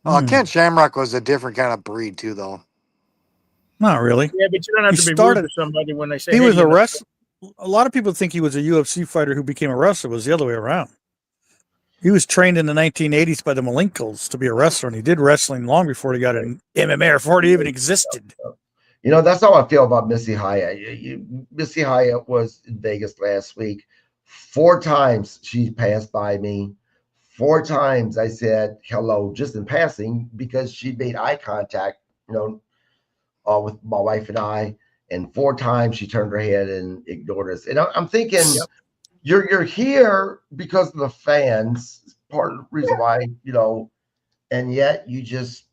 S3: Oh,
S4: Hmm.
S3: Ken Shamrock was a different kind of breed too, though.
S4: Not really.
S2: Yeah, but you don't have
S4: He
S2: to be
S4: started-
S2: rude to somebody when they say
S4: He
S2: hey,
S4: was
S2: you
S4: a
S2: know.
S4: wrestler. A lot of people think he was a UFC fighter who became a wrestler. It was the other way around. He was trained in the 1980s by the Malinkos to be a wrestler, and he did wrestling long before he got an MMA or before it even existed.
S1: That's how I feel about Missy Hyatt. Missy Hyatt was in Vegas last week. 4 times she passed by me. 4 times I said hello just in passing because she made eye contact, with my wife and I. And 4 times she turned her head and ignored us. And I'm thinking,
S2: Yep.
S1: you're here because of the fans. Part of the reason why, and yet you just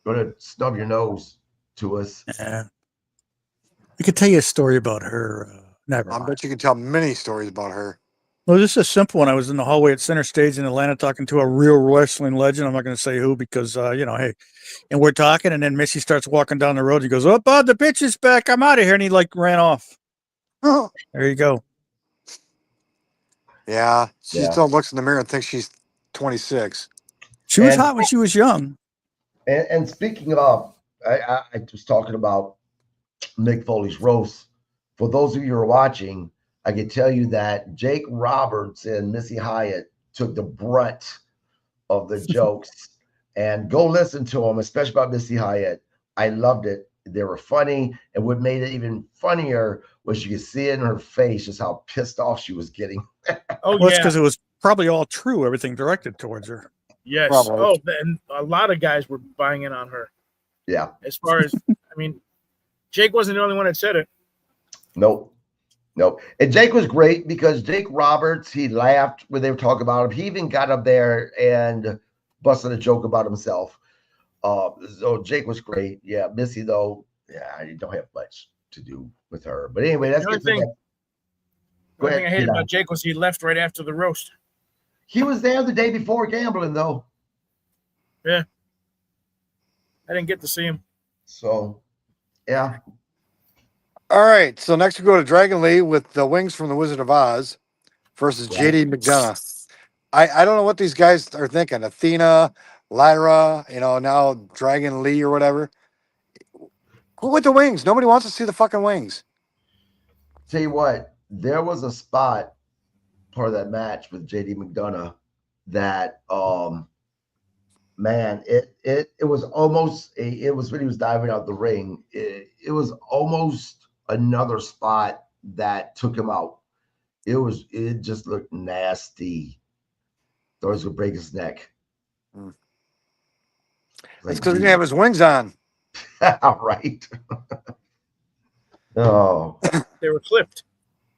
S1: going to snub your nose to us.
S4: Yeah. I could tell you a story about her. Never
S3: I
S4: mind.
S3: bet you can tell many stories about her.
S4: Well, this is a simple one. I was in the hallway at Center Stage in Atlanta talking to a real wrestling legend. I'm not going to say who because, hey, and we're talking, and then Missy starts walking down the road. He goes, "Oh, Bob, the bitch is back. I'm out of here." And he like ran off. There you go.
S3: Yeah, she
S1: Yeah.
S3: still looks in the mirror and thinks she's 26.
S4: She was
S1: And
S4: hot when she was young.
S1: and speaking of, I was talking about Mick Foley's roast. For those of you who are watching, I can tell you that Jake Roberts and Missy Hyatt took the brunt of the jokes. And go listen to them, especially about Missy Hyatt. I loved it. They were funny. And what made it even funnier was you could see in her face just how pissed off she was getting.
S2: Oh
S4: Well, it's
S2: yeah,
S4: because it was probably all true, everything directed towards her.
S2: yes.
S3: Probably.
S2: Oh, and a lot of guys were buying in on her.
S1: Yeah.
S2: As far as Jake wasn't the only one that said it.
S1: Nope. Nope. And Jake was great because Jake Roberts, he laughed when they were talking about him. He even got up there and busted a joke about himself. So Jake was great. Yeah. Missy, though, yeah, I don't have much to do with her. But anyway, let's
S2: The
S1: get
S2: only
S1: to
S2: thing-
S1: that.
S2: The
S1: Go
S2: only thing I
S1: ahead.
S2: hated
S1: Tina.
S2: about Jake was he left right after the roast.
S1: He was there the day before gambling, though.
S2: I didn't get to see him.
S1: So, yeah.
S3: All right, so next we go to Dragon Lee with the Wings from the Wizard of Oz versus
S1: Right.
S3: JD McDonough. I don't know what these guys are thinking. Athena, Lyra, now Dragon Lee or whatever. Who with the wings? Nobody wants to see the fucking wings.
S1: Tell you what, there was a spot part of that match with JD McDonough that man, it was almost it was when he was diving out the ring. It was almost another spot that took him out. It just looked nasty. Thought he was gonna break his neck.
S3: Mm.
S1: Like,
S3: That's because he didn't have his wings on.
S1: right. Oh,
S2: They were clipped.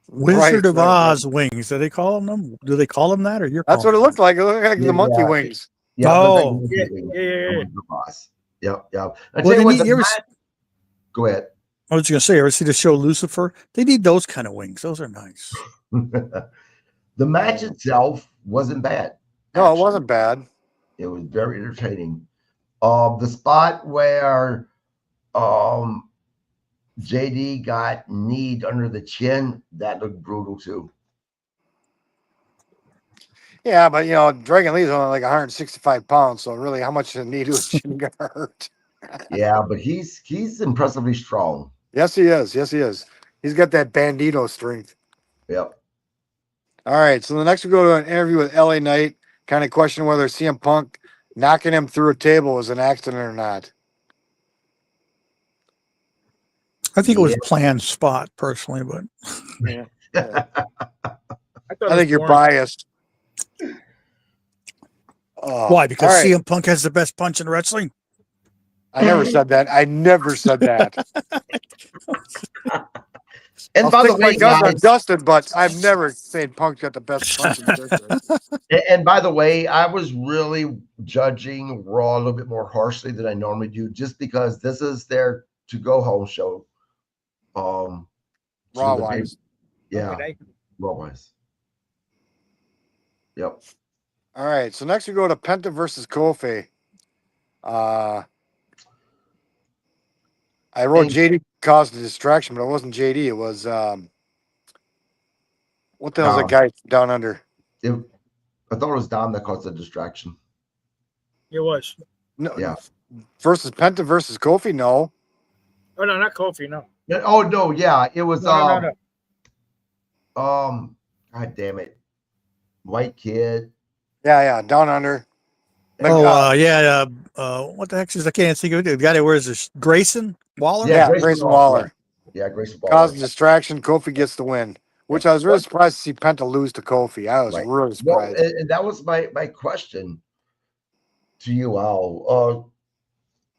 S4: Wizard of
S3: right.
S4: Oz wings. Do they call them? Do they call them that, or you're?
S3: That's what it
S4: calling
S3: looked like. It looked like
S1: Yeah,
S3: the monkey
S1: yeah.
S3: wings.
S1: yeah.
S4: Oh.
S2: Yeah.
S1: The boss. Yep. I
S4: Well,
S1: tell you
S4: they
S1: what,
S4: need.
S1: the
S4: You ever,
S1: match- Go ahead.
S4: I was going to say, ever see the show Lucifer? They need those kind of wings. Those are nice.
S1: The match itself wasn't bad.
S3: No, it
S1: actually.
S3: wasn't bad.
S1: It was very entertaining. The spot where JD got kneed under the chin, that looked brutal too.
S3: Yeah, but Dragon Lee's only like 165 pounds, so really, how much does he need to get hurt?
S1: Yeah, but he's impressively strong.
S3: Yes, he is. Yes, he is. He's got that bandito strength.
S1: Yep.
S3: All right, so the next we go to an interview with LA Knight, kind of question whether CM Punk knocking him through a table was an accident or not.
S4: I think it was
S1: Yeah.
S4: a planned spot, personally, but
S3: Yeah.
S2: I, thought it
S3: I
S2: was
S3: think you're
S2: boring.
S3: biased. Oh,
S4: why? Because
S3: all right.
S4: CM Punk has the best punch in wrestling.
S3: I never said that. I never said that.
S1: And
S3: I'll
S1: by the
S3: stick my
S1: way,
S3: guns on
S1: guys,
S3: Dustin, but I've never said Punk's got the best punch in the
S1: and by the way, I was really judging Raw a little bit more harshly than I normally do, just because this is their to-go home show.
S3: Raw
S1: the
S3: wise.
S1: Yeah,
S2: Okay.
S1: Raw wise. Yep.
S3: All right, so next we go to Penta versus Kofi. I wrote
S1: And-
S3: JD caused a distraction, but it wasn't JD. It was what the hell's that guy down under?
S1: I thought it was Dom that caused the distraction.
S2: It was.
S3: No,
S1: Yeah.
S3: versus Penta versus Kofi. No,
S2: Oh no, not Kofi. No.
S1: Oh no, yeah, it was
S2: No.
S1: God damn it, white kid.
S3: yeah, down under.
S4: What the heck is I can't think of it. The guy that wears this Grayson Waller.
S1: Yeah,
S3: Grayson Waller
S1: Yeah, Grayson Waller.
S3: caused a distraction. Kofi gets the win, which I was really surprised to see Penta lose to Kofi. I was
S1: Right.
S3: really
S1: Well,
S3: surprised.
S1: and that was my question to you all.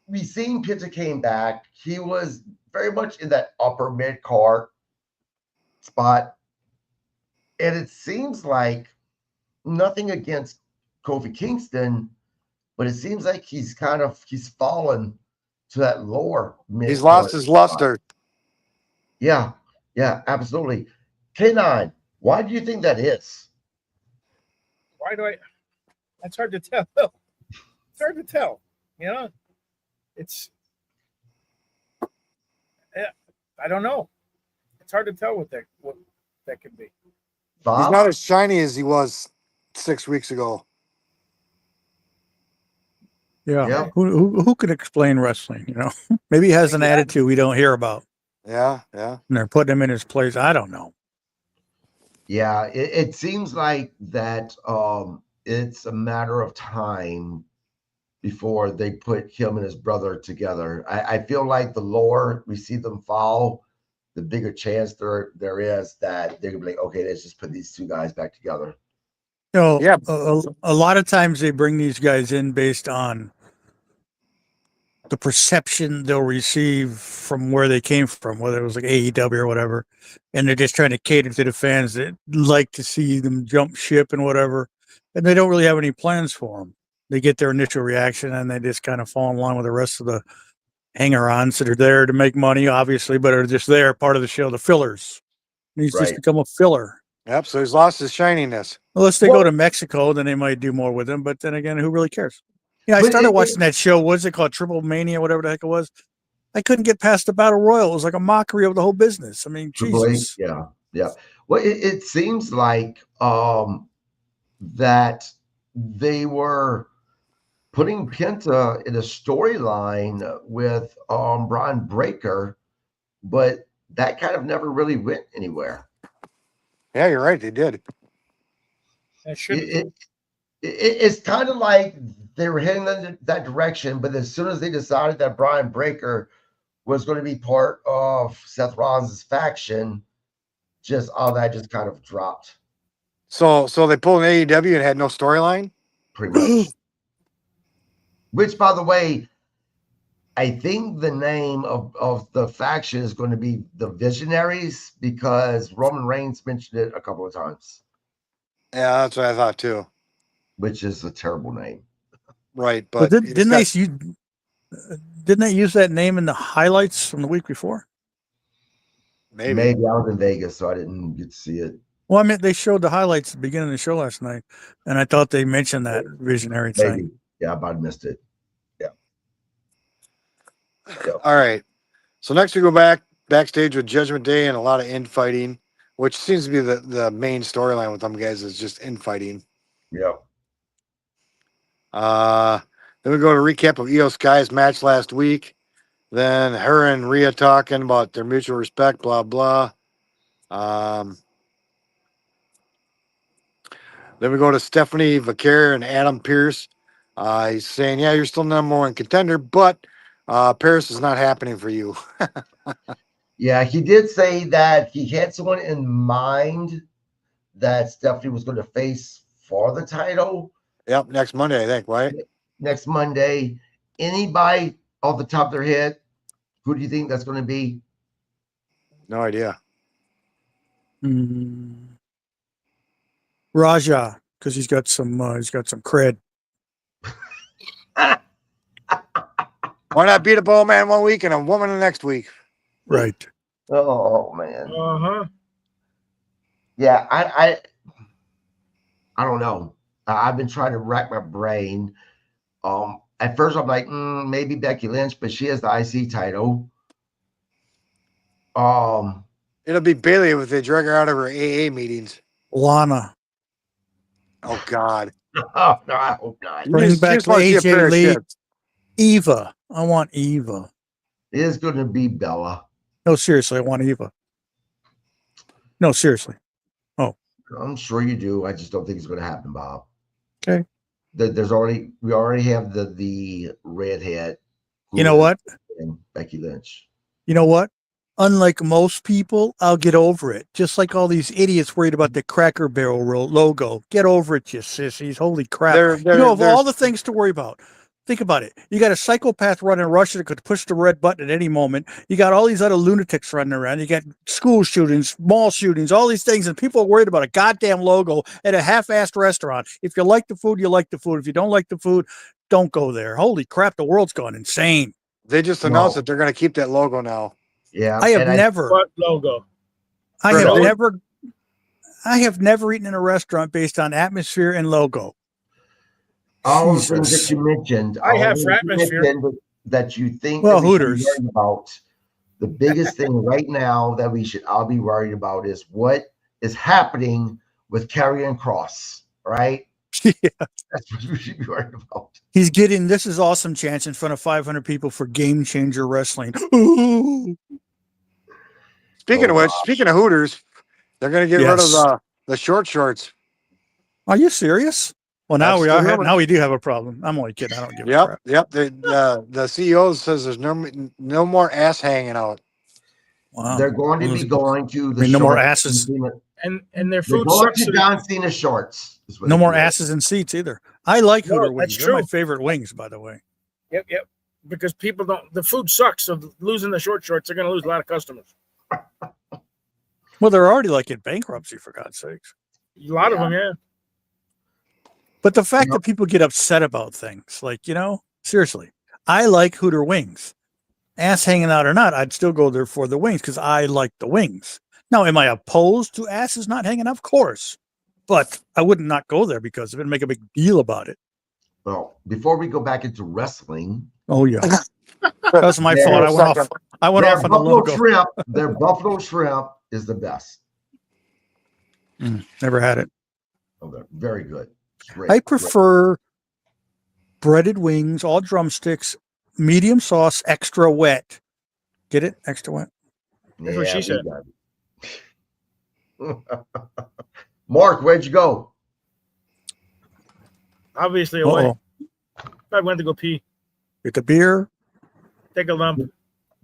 S1: We seen Penta came back. He was very much in that upper mid card spot, and it seems like nothing against Kofi Kingston, but it seems like he's fallen to that lower mid.
S3: He's lost his luster.
S1: Yeah, absolutely. K9, why do you think that is?
S2: Why do I? That's hard to tell. It's hard to tell. You know, it's. Yeah, I don't know. It's hard to tell what that could be.
S3: He's
S1: Bob?
S3: not as shiny as he was 6 weeks ago.
S4: Yeah.
S1: Yeah.
S4: Who can explain wrestling? You know, maybe he has an attitude we don't hear about,
S3: Yeah.
S4: and they're putting him in his place. I don't know.
S1: Yeah, it seems like that it's a matter of time before they put him and his brother together. I feel like the lower we see them fall, the bigger chance there is that they're gonna be like, okay, let's just put these two guys back together.
S4: You know,
S3: Yeah.
S4: a lot of times they bring these guys in based on the perception they'll receive from where they came from, whether it was like AEW or whatever, and they're just trying to cater to the fans that like to see them jump ship and whatever, and they don't really have any plans for them. They get their initial reaction and they just kind of fall in line with the rest of the hanger-ons that are there to make money, obviously, but are just there, part of the show, the fillers. And he's just
S1: Right.
S4: become a filler.
S3: Yep. So he's lost his shininess.
S4: Unless they
S1: Well-
S4: go to Mexico, then they might do more with him. But then again, who really cares? You know, I
S1: But
S4: started
S1: it-
S4: watching that show. What's it called? Triple Mania, whatever the heck it was. I couldn't get past the Battle Royal. It was like a mockery of the whole business. I mean,
S1: Triple H,
S4: Jesus.
S1: yeah. Well, it seems like that they were putting Penta in a storyline with Brian Breaker, but that kind of never really went anywhere.
S3: Yeah, you're right. They did.
S2: That should.
S1: It's kind of like they were heading in that direction, but as soon as they decided that Brian Breaker was going to be part of Seth Rollins' faction, just all that just kind of dropped
S3: So they pulled an AEW and had no storyline.
S1: pretty much. Which, by the way, I think the name of the faction is going to be the Visionaries because Roman Reigns mentioned it a couple of times,
S3: Yeah, that's what I thought too.
S1: which is a terrible name.
S3: Right,
S4: But
S3: but
S4: didn't they use that name in the highlights from the week before?
S3: maybe.
S1: Maybe I was in Vegas, so I didn't get to see it.
S4: Well, I mean, they showed the highlights at the beginning of the show last night, and I thought they mentioned that visionary
S1: Maybe.
S4: thing.
S1: Yeah, I might have missed it.
S3: All right. So next we go backstage with Judgment Day and a lot of infighting, which seems to be the main storyline with them guys is just infighting.
S1: Yeah.
S3: Then we go to recap of Io Sky's match last week. Then her and Rhea talking about their mutual respect, blah blah. Then we go to Stephanie Vaquer and Adam Pearce. He's saying, "Yeah, you're still number one contender, but Paris is not happening for you."
S1: Yeah, he did say that he had someone in mind that Stephanie was going to face for the title
S3: Yep, next Monday, I think, right?
S1: next Monday. Anybody off the top of their head, who do you think that's going to be?
S3: No idea.
S4: Raja, because he's got some cred.
S3: Why not beat a ball man one week and a woman the next week?
S4: Right.
S1: Oh man.
S2: Uh-huh.
S1: Yeah, I don't know. I've been trying to rack my brain. At first I'm like, maybe Becky Lynch, but she has the IC title.
S3: It'll be Bailey if they drag her out of her AA meetings.
S4: Lana.
S3: Oh God.
S1: Oh no, I hope not.
S4: Bring back
S3: wanna see a pair
S4: AJ
S3: of
S4: Lee.
S3: tits.
S4: Eva. I want Eva.
S1: It is going to be Bella.
S4: No, seriously, I want Eva. No, seriously.
S1: I'm sure you do. I just don't think it's going to happen, Bob.
S4: Okay.
S1: We already have the redhead.
S4: You know what?
S1: And Becky Lynch.
S4: You know what? Unlike most people, I'll get over it. Just like all these idiots worried about the Cracker Barrel logo. Get over it, you sissies. Holy crap. You know, of all the things to worry about, think about it. You got a psychopath running Russia that could push the red button at any moment. You got all these other lunatics running around. You got school shootings, mall shootings, all these things, and people are worried about a goddamn logo at a half-assed restaurant. If you like the food, you like the food. If you don't like the food, don't go there. Holy crap, the world's gone insane.
S3: They just announced that they're going to keep that logo now.
S1: Yeah.
S4: I have never.
S2: What logo?
S4: I have never. I have never eaten in a restaurant based on atmosphere and logo.
S1: All the things that
S4: Jesus.
S1: you mentioned,
S2: I
S1: all
S2: have
S1: the
S2: for
S1: things you
S2: atmosphere.
S1: mentioned that you think
S4: Well,
S1: that we should be
S4: Hooters.
S1: worried about. The biggest thing right now that we should all be worried about is what is happening with Karrion Cross, right?
S4: Yeah.
S1: That's what we should be worried about.
S4: He's getting this is awesome chance in front of 500 people for Game Changer Wrestling. Ooh.
S3: Speaking
S1: Oh,
S3: of which, speaking of Hooters, they're going to get rid of
S4: Yes.
S3: the short shorts.
S4: Are you serious? Well, now
S3: That's
S4: we
S3: the
S4: are.
S3: rumor.
S4: Now we do have a problem. I'm only kidding. I don't give a
S3: Yep,
S4: crap.
S3: yep. The CEO says there's no more ass hanging out.
S4: Wow.
S1: they're going to
S4: Well,
S1: be going to the
S4: I mean, no more
S1: shorts.
S4: asses.
S2: And their
S1: They're
S2: food
S1: going
S2: sucks.
S1: to John Cena shorts. Is what
S4: No
S1: they're
S4: more
S1: doing.
S4: asses in seats either. I like
S2: No,
S4: Hooter
S2: that's
S4: wings. They're my
S2: true.
S4: favorite wings, by the way.
S2: Yep. Because people don't. The food sucks. So losing the short shorts, they're going to lose a lot of customers.
S4: Well, they're already like in bankruptcy, for God's sakes.
S2: A lot of them, yeah.
S4: But the fact
S1: No.
S4: that people get upset about things, like, seriously, I like Hooter wings. Ass hanging out or not, I'd still go there for the wings because I like the wings. Now, am I opposed to asses not hanging out? Of course. But I wouldn't not go there because of it and make a big deal about it.
S1: Well, before we go back into wrestling,
S4: Oh, yeah. That's my fault. I went
S1: their
S4: off on the
S1: buffalo
S4: logo.
S1: shrimp, their buffalo shrimp is the best.
S4: Never had it.
S1: Oh, they're very good. It's great.
S4: I prefer breaded wings, all drumsticks, medium sauce, extra wet. Get it? Extra wet.
S2: That's what she said.
S1: Mark, where'd you go?
S2: Obviously away. I went to go pee.
S4: Get the beer.
S2: Take a lump.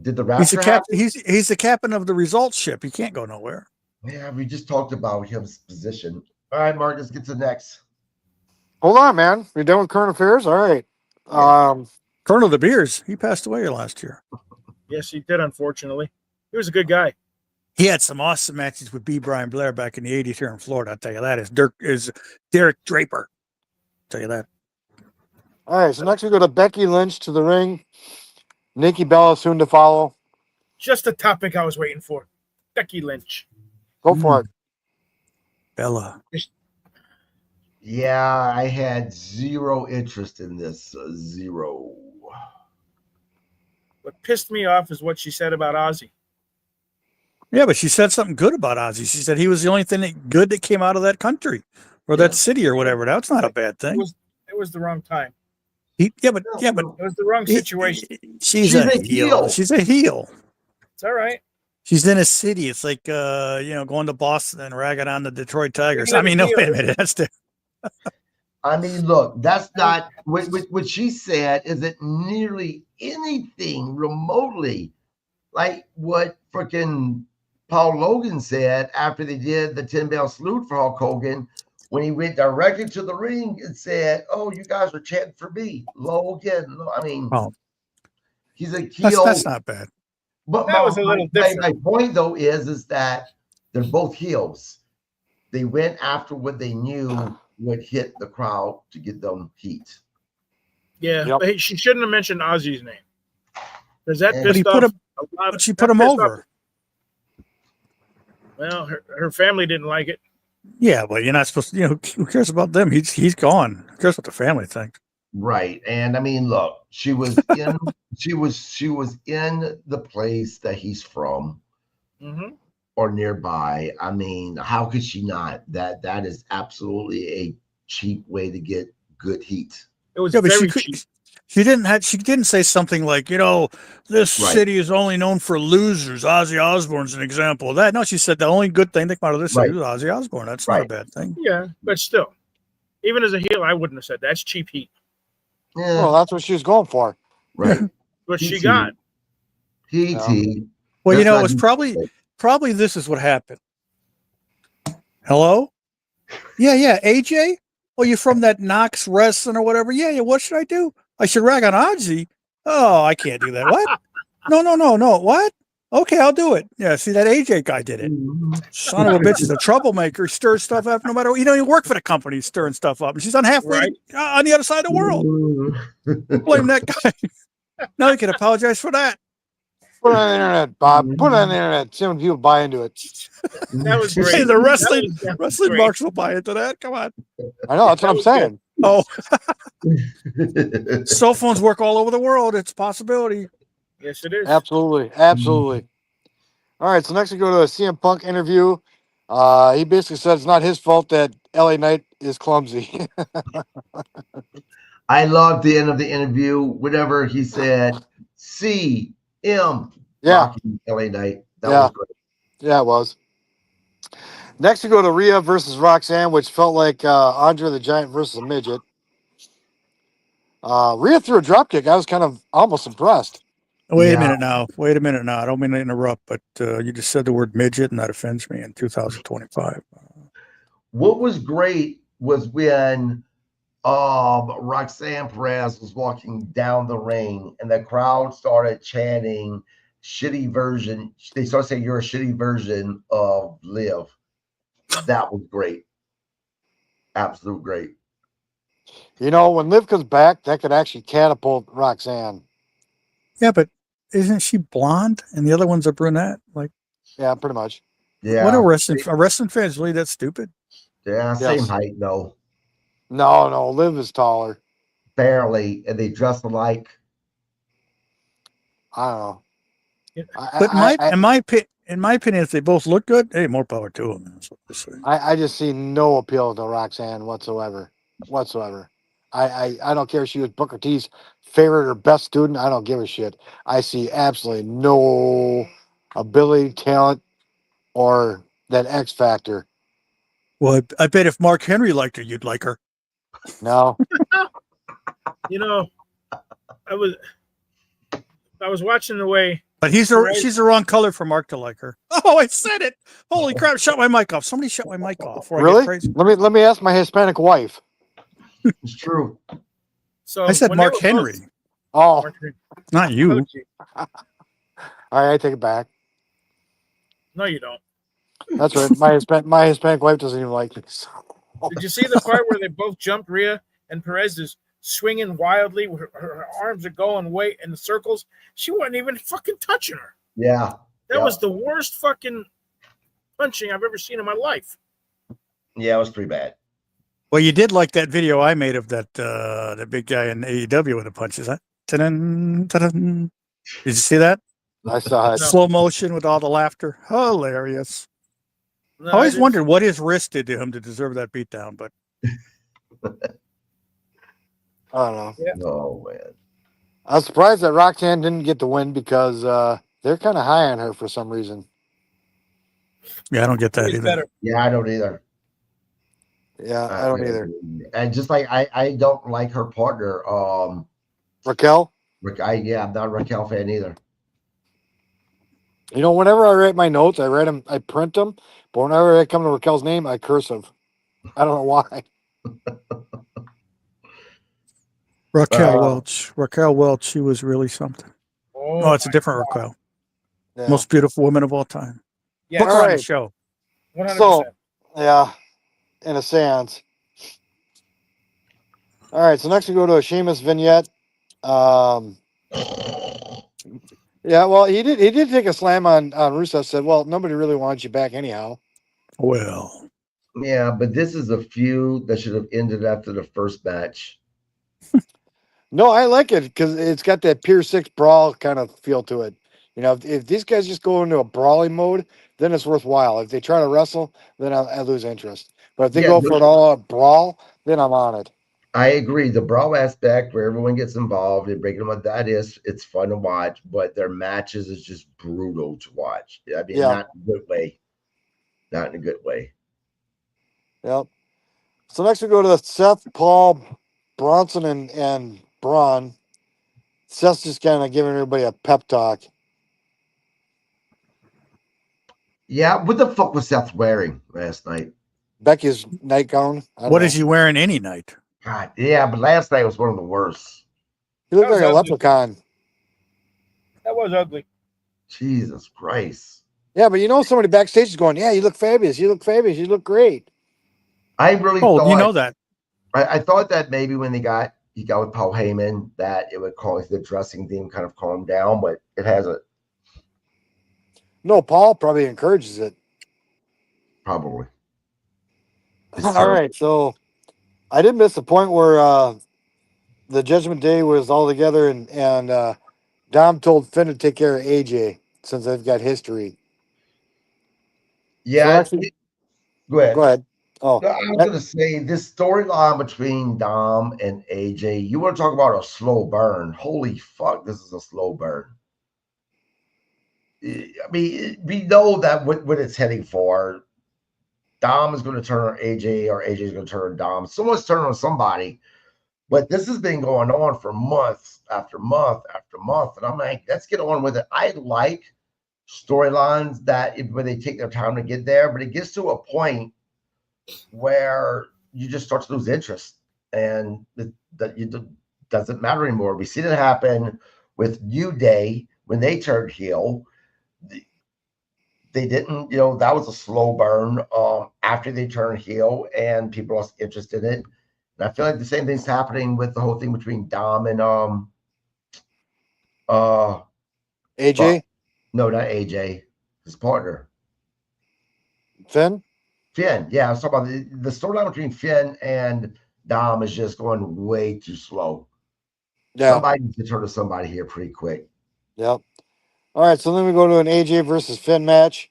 S1: Did the
S4: He's the
S1: raptor
S4: cap.
S1: happen?
S4: He's the captain of the results ship. He can't go nowhere.
S1: Yeah, we just talked about his position. All right, Mark, let's get to the next.
S3: Hold on, man. You're done with current affairs? All right.
S4: Colonel De Beers, he passed away last year.
S2: Yes, he did, unfortunately. He was a good guy.
S4: He had some awesome matches with B. Brian Blair back in the 80s here in Florida. I'll tell you that. Is Derek Draper. I'll tell you that.
S3: All right. So next we go to Becky Lynch to the ring. Nikki Bella soon to follow.
S2: Just the topic I was waiting for. Becky Lynch.
S3: Go for it.
S4: Bella.
S1: Yeah, I had zero interest in this. Zero.
S2: What pissed me off is what she said about Ozzy.
S4: Yeah, but she said something good about Ozzy. She said he was the only thing good that came out of that country or that city or whatever. That's not a bad thing.
S2: It was the wrong time.
S4: But
S2: It was the wrong situation.
S4: She's a heel. She's a heel.
S2: It's all right.
S4: She's in a city. It's like going to Boston and ragging on the Detroit Tigers. I mean, no, wait a minute. That's the.
S1: I mean, look, that's not what she said isn't nearly anything remotely like what freaking Paul Logan said after they did the 10-bell salute for Hulk Hogan when he went directly to the ring and said, "Oh, you guys are chanting for me, Logan." I mean, he's a heel.
S4: That's not bad.
S1: But
S2: that was a little different.
S1: My point though is that they're both heels. They went after what they knew would hit the crowd to get them heat.
S2: Yeah, but she shouldn't have mentioned Ozzy's name. Because that
S4: But
S2: pissed off
S4: but she put him over.
S2: Well, her family didn't like it.
S4: Yeah, but you're not supposed to, who cares about them? He's gone. Who cares what the family thinks?
S1: Right. And I mean, look, she was in she was in the place that he's from or nearby. I mean, how could she not? That is absolutely a cheap way to get good heat.
S2: It was very cheap.
S4: She didn't say something like, this city is only known for losers. Ozzy Osbourne's an example of that. No, she said the only good thing that came out of this city was Ozzy Osbourne. That's not a bad thing.
S2: Yeah, but still, even as a heel, I wouldn't have said that. That's cheap heat.
S1: Yeah.
S3: Well, that's what she was going for.
S1: Right.
S2: What she got.
S1: PT.
S4: Well, it was probably this is what happened. Hello? Yeah. AJ? Oh, you from that Knox Wrestling or whatever? Yeah. What should I do? I should rag on Ozzy. Oh, I can't do that. What? No. What? Okay, I'll do it. Yeah, see, that AJ guy did it. Son of a bitch is a troublemaker. He stirs stuff up no matter what. You don't even work for the company stirring stuff up. And she's on halfway on the other side of the world. Blame that guy. Now you can apologize for that.
S3: Put it on the internet, Bob. Put it on the internet. See when people buy into it.
S2: That was
S4: Hey,
S2: great.
S4: the wrestling
S2: That was definitely
S4: wrestling
S2: great.
S4: marks will buy into that. Come on.
S3: I know. That's what I'm
S2: was good.
S3: saying.
S4: Oh, cell phones work all over the world. It's a possibility.
S2: Yes, it is.
S3: Absolutely. Absolutely. All right. So next we go to a CM Punk interview. He basically said it's not his fault that LA Knight is clumsy.
S1: I loved the end of the interview. Whenever he said CM
S3: Yeah.
S1: Rocky LA Knight. That
S3: Yeah.
S1: was great.
S3: Yeah, it was. Next we go to Rhea versus Roxanne, which felt like Andre the Giant versus a midget. Rhea threw a dropkick. I was kind of almost impressed.
S4: Wait a
S1: Yeah.
S4: minute now. Wait a minute now. I don't mean to interrupt, but you just said the word midget, and that offends me in 2025.
S1: What was great was when Roxanne Perez was walking down the ring and the crowd started chanting shitty version. They started saying you're a shitty version of Liv. That was great. Absolute great.
S3: You know, when Liv comes back, that could actually catapult Roxanne.
S4: Yeah, but isn't she blonde and the other one's a brunette? Like,
S3: Yeah, pretty much.
S1: Yeah.
S4: what are wrestling fans really that stupid?
S1: Yeah, same
S3: Yes.
S1: height, no.
S3: No, Liv is taller.
S1: Barely. And they dress alike.
S3: I don't know.
S2: Yeah.
S4: But in my opinion, if they both look good, hey, more power to them. That's what I say.
S3: I just see no appeal to Roxanne whatsoever. I don't care if she was Booker T's favorite or best student. I don't give a shit. I see absolutely no ability, talent, or that X factor.
S4: Well, I bet if Mark Henry liked her, you'd like her.
S3: No.
S2: You know, I was watching the way.
S4: But she's the wrong color for Mark to like her. Oh, I said it. Holy crap! Shut my mic off. Somebody shut my mic off. Before I get
S3: Really?
S4: crazy.
S3: Let me ask my Hispanic wife.
S1: It's true.
S2: So
S4: I said
S2: when they
S4: Mark
S2: were
S4: Henry,
S2: both-
S3: Oh,
S2: Mark Henry.
S4: not you.
S3: all right, I take it back.
S2: No, you don't.
S3: That's right. My Hispanic wife doesn't even like me. So.
S2: Did you see the part where they both jumped? Rhea and Perez is swinging wildly. Her arms are going way in the circles. She wasn't even fucking touching her.
S1: Yeah.
S2: That was the worst fucking punching I've ever seen in my life.
S1: Yeah, it was pretty bad.
S4: Well, you did like that video I made of that the big guy in AEW with the punches, huh? Ta-dun, ta-dun. Did you see that?
S3: I saw it.
S2: No.
S4: Slow motion with all the laughter. Hilarious.
S2: No,
S4: I always
S2: didn't-
S4: wondered what his wrist did to him to deserve that beatdown, but
S3: I don't know.
S2: Yeah.
S1: Oh man.
S3: I was surprised that Roxanne didn't get the win because they're kind of high on her for some reason.
S4: yeah, I don't get that
S2: He's
S4: either.
S2: better.
S1: Yeah, I don't either.
S3: Yeah, I don't either.
S1: And just like I don't like her partner.
S3: Raquel,
S1: I'm not a Raquel fan either.
S3: you know, whenever I write my notes, I write them, I print them, but whenever I come to Raquel's name, I cursive. I don't know why.
S4: Raquel Welch, she was really something. Oh, it's a different Raquel.
S3: Yeah.
S4: Most beautiful woman of all time.
S2: Yeah,
S4: Book her on the
S3: Alright.
S4: show.
S2: 100%.
S3: So, yeah, in a seance. All right, so next we go to a Sheamus vignette. Yeah, well, he did take a slam on Rusev. Said, "Well, nobody really wants you back anyhow."
S4: Well,
S1: Yeah, but this is a feud that should have ended after the first match.
S3: No, I like it because it's got that Pier 6 brawl kind of feel to it. You know, if these guys just go into a brawling mode, then it's worthwhile. If they try to wrestle, then I lose interest. But if they
S1: Yeah,
S3: go
S1: no-
S3: for an all-out brawl, then I'm on it.
S1: I agree. The brawl aspect where everyone gets involved and breaking them up, it's fun to watch, but their matches is just brutal to watch. I mean,
S3: Yeah.
S1: not in a good way. Not in a good way.
S3: Yep. So next we go to Seth, Paul, Bronson, and Braun. Seth's just kind of giving everybody a pep talk.
S1: Yeah, what the fuck was Seth wearing last night?
S3: Becky's nightgown. I don't
S4: what
S3: know.
S4: is he wearing any night?
S1: God, yeah, but last night was one of the worst.
S3: He looked
S2: That was
S3: like a
S2: ugly.
S3: leprechaun.
S2: That was ugly.
S1: Jesus Christ.
S3: Yeah, but you know somebody backstage is going, "Yeah, you look fabulous. You look fabulous. You look great."
S1: I really
S4: Oh,
S1: thought
S4: you know that.
S1: I thought that maybe when he got with Paul Heyman that it would cause the dressing team kind of calm down, but it hasn't.
S3: No, Paul probably encourages it.
S1: Probably.
S3: All right, so I did miss the point where the Judgment Day was all together, and Dom told Finn to take care of AJ since they've got history. So
S1: Yeah.
S3: actually,
S1: Go ahead.
S3: go ahead. Oh,
S1: No, I was going to say this storyline between Dom and AJ. You want to talk about a slow burn? Holy fuck, this is a slow burn. I mean, we know that what it's heading for. Dom is going to turn on AJ, or AJ is going to turn on Dom. Someone's turning on somebody, but this has been going on for months after month after month, and I'm like, let's get on with it. I like storylines that where they take their time to get there, but it gets to a point where you just start to lose interest, and that doesn't matter anymore. We see it happen with New Day when they turned heel. They didn't, that was a slow burn after they turned heel, and people lost interest in it. And I feel like the same thing's happening with the whole thing between Dom and
S3: AJ,
S1: no, not AJ, his partner.
S3: Finn.
S1: Finn, yeah, I was talking about the storyline between Finn and Dom is just going way too slow.
S3: Yeah.
S1: Somebody needs to turn to somebody here pretty quick.
S3: Yep. All right, so then we go to an AJ versus Finn match.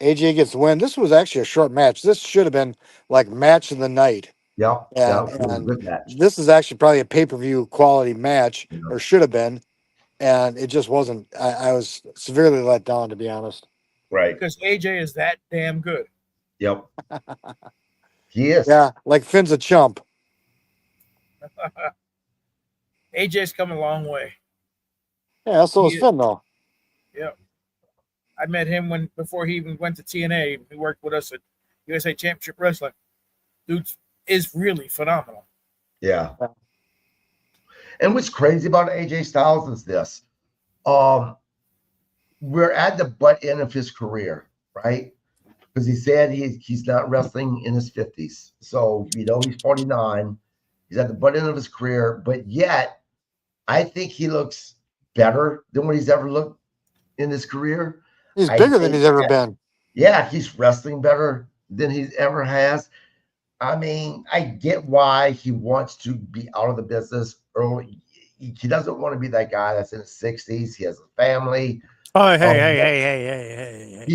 S3: AJ gets the win. This was actually a short match. This should have been like match of the night.
S1: Yep,
S3: And,
S1: that was a
S3: and
S1: good match.
S3: this is actually probably a pay-per-view quality match,
S1: Yeah.
S3: or should have been. And it just wasn't. I was severely let down, to be honest.
S1: Right.
S2: Because AJ is that damn good.
S1: Yep. He is.
S3: Yeah, like Finn's a chump.
S2: AJ's come a long way.
S3: Yeah, so is
S2: He-
S3: Finn, though.
S2: Yep. I met him before he even went to TNA. He worked with us at USA Championship Wrestling. Dude is really phenomenal.
S1: Yeah. And what's crazy about AJ Styles is this. We're at the butt end of his career, right? Because he said he's not wrestling in his 50s. So, he's 49. He's at the butt end of his career, but yet I think he looks better than what he's ever looked in his career.
S3: He's bigger than he's ever been.
S1: Yeah, he's wrestling better than he ever has. I mean, I get why he wants to be out of the business early. He doesn't want to be that guy that's in his 60s. He has a family.
S4: Oh, hey.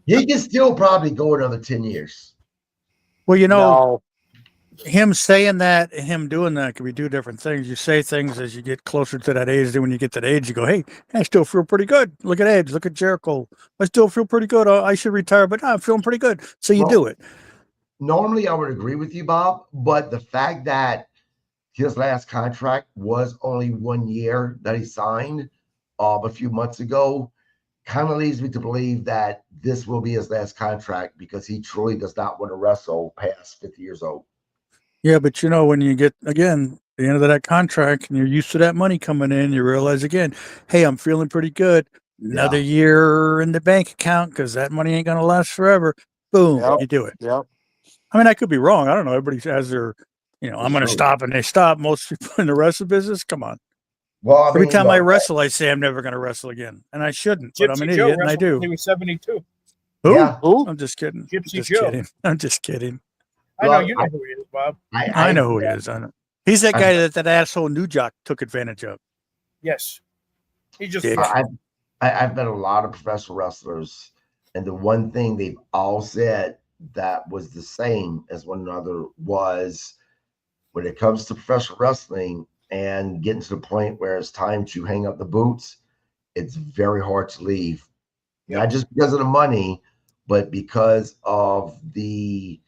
S1: He can still probably go another 10 years.
S4: Well,
S3: No.
S4: him saying that and him doing that could be two different things. You say things as you get closer to that age. Then when you get to that age, you go, hey, I still feel pretty good. Look at Edge. Look at Jericho. I still feel pretty good. I should retire, but I'm feeling pretty good. So you do it.
S1: Normally, I would agree with you, Bob, but the fact that his last contract was only 1 year that he signed a few months ago kind of leads me to believe that this will be his last contract because he truly does not want to wrestle past 50 years old.
S4: Yeah, but when you get, again, the end of that contract and you're used to that money coming in, you realize again, hey, I'm feeling pretty good. Another year in the bank account because that money ain't going to last forever. Boom, you do it.
S3: Yep.
S4: I mean, I could be wrong. I don't know. Everybody has their, I'm going to stop and they stop. Most people in the wrestling business, come on.
S1: Well,
S4: every time I wrestle, I say I'm never going to wrestle again. And I shouldn't, but I'm an idiot and I do.
S2: He was 72.
S4: Who?
S1: Yeah.
S3: Who?
S4: I'm just kidding.
S2: Gypsy Joe.
S4: I'm just kidding.
S2: I know you know who he is, Bob.
S4: I know who he is. I know. He's that guy that asshole New Jock took advantage of.
S2: Yes. He just.
S1: I've met a lot of professional wrestlers, and the one thing they've all said that was the same as one another was when it comes to professional wrestling and getting to the point where it's time to hang up the boots, it's very hard to leave. Not just because of the money, but because of the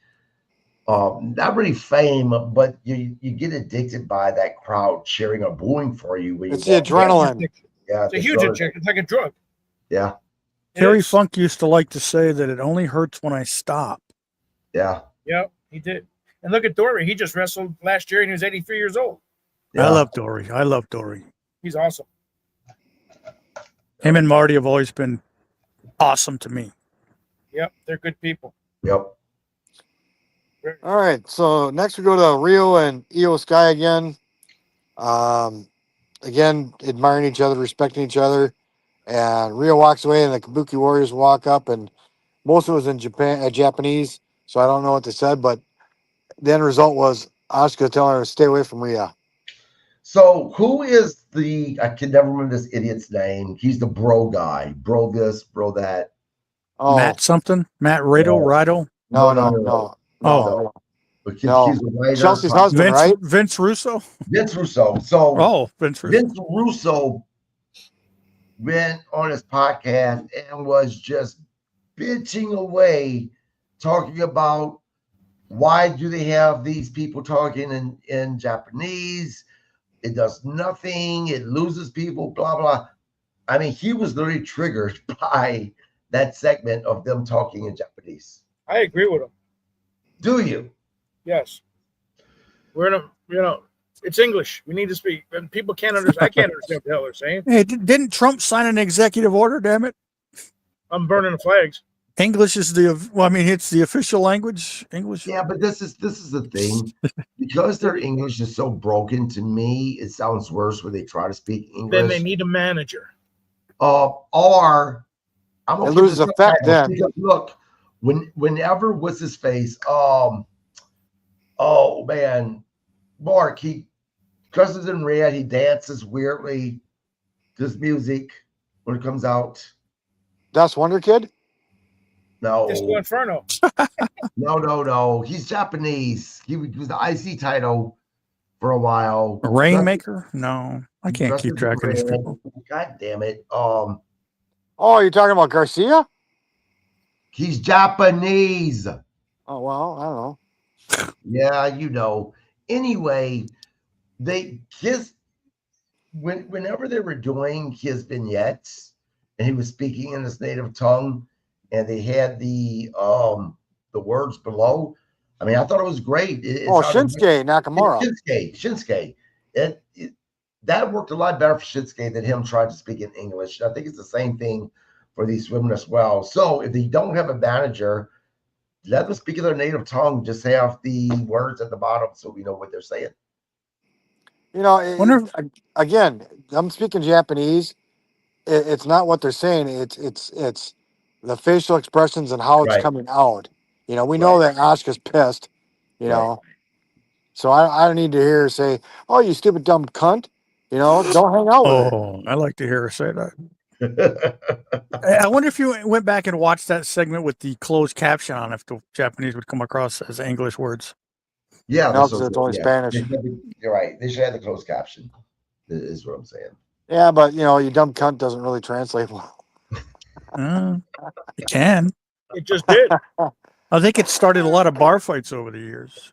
S1: not really fame, but you get addicted by that crowd cheering or booing for you. When
S3: it's
S1: you
S3: the adrenaline.
S1: Yeah,
S2: it's a huge addiction. It's like a drug.
S1: Yeah.
S4: Terry Funk used to like to say that it only hurts when I stop.
S1: Yeah.
S2: Yep, he did. And look at Dory. He just wrestled last year and he was 83 years old.
S4: Yeah. I love Dory.
S2: He's awesome.
S4: Him and Marty have always been awesome to me.
S2: Yep, they're good people.
S1: Yep.
S3: All right, so next we go to Rio and Io Sky again. Again, admiring each other, respecting each other. And Rhea walks away, and the Kabuki Warriors walk up, and most of it was in Japanese, so I don't know what they said, but the end result was Asuka telling her to stay away from Rhea.
S1: So who is I can never remember this idiot's name. He's the bro guy. Bro this, bro that.
S3: Oh,
S4: Matt something? Matt Riddle?
S1: No,
S4: Riddle?
S3: no,
S1: no,
S3: no,
S1: no,
S3: no,
S4: Oh,
S3: no,
S1: But
S3: no.
S1: he's a writer.
S3: Chelsea's husband, right?
S4: Vince Russo?
S1: Vince Russo. So
S4: Oh, Vince Russo.
S1: Vince Russo went on his podcast and was just bitching away, talking about why do they have these people talking in Japanese? It does nothing. It loses people, blah, blah. I mean, he was literally triggered by that segment of them talking in Japanese.
S2: I agree with him.
S1: Do you?
S2: Yes. We're in a, it's English. We need to speak. And people can't understand. I can't understand what the hell they're saying.
S4: Hey, didn't Trump sign an executive order, damn it?
S2: I'm burning the flags.
S4: English is it's the official language. English.
S1: Yeah, but this is the thing. Because their English is so broken, to me, it sounds worse when they try to speak English.
S2: Then they need a manager.
S1: Or I'm
S3: It loses effect then.
S1: Because look, whenever what's his face? Oh man, Mark, he dresses in red, he dances weirdly, does music when it comes out.
S3: That's Wonder Kid?
S1: No.
S2: Disco Inferno.
S1: No. He's Japanese. He was the IC title for a while.
S4: Rainmaker? No, I can't keep track of these people.
S1: God damn it.
S3: Oh, you're talking about Garcia?
S1: He's Japanese.
S3: Oh, well, I don't know.
S1: Yeah, you know. Anyway, whenever they were doing his vignettes and he was speaking in his native tongue and they had the words below, I mean, I thought it was great.
S3: Shinsuke Nakamura.
S1: Shinsuke. That worked a lot better for Shinsuke than him trying to speak in English. I think it's the same thing for these women as well. So if they don't have a manager, let them speak in their native tongue. Just have the words at the bottom so we know what they're saying.
S3: You know, again, I'm speaking Japanese. It's not what they're saying. It's the facial expressions and how it's coming out. You know, we know that Asuka's pissed. You know, so I don't need to hear her say, "Oh, you stupid dumb cunt." You know, don't hang out with her.
S4: Oh, I like to hear her say that. I wonder if you went back and watched that segment with the closed caption on, if the Japanese would come across as English words.
S1: Yeah,
S3: no, because it's only Spanish.
S1: You're right. They should have the closed caption. Is what I'm saying.
S3: Yeah, but you know, you dumb cunt doesn't really translate well.
S4: It can.
S2: It just did.
S4: I think it started a lot of bar fights over the years.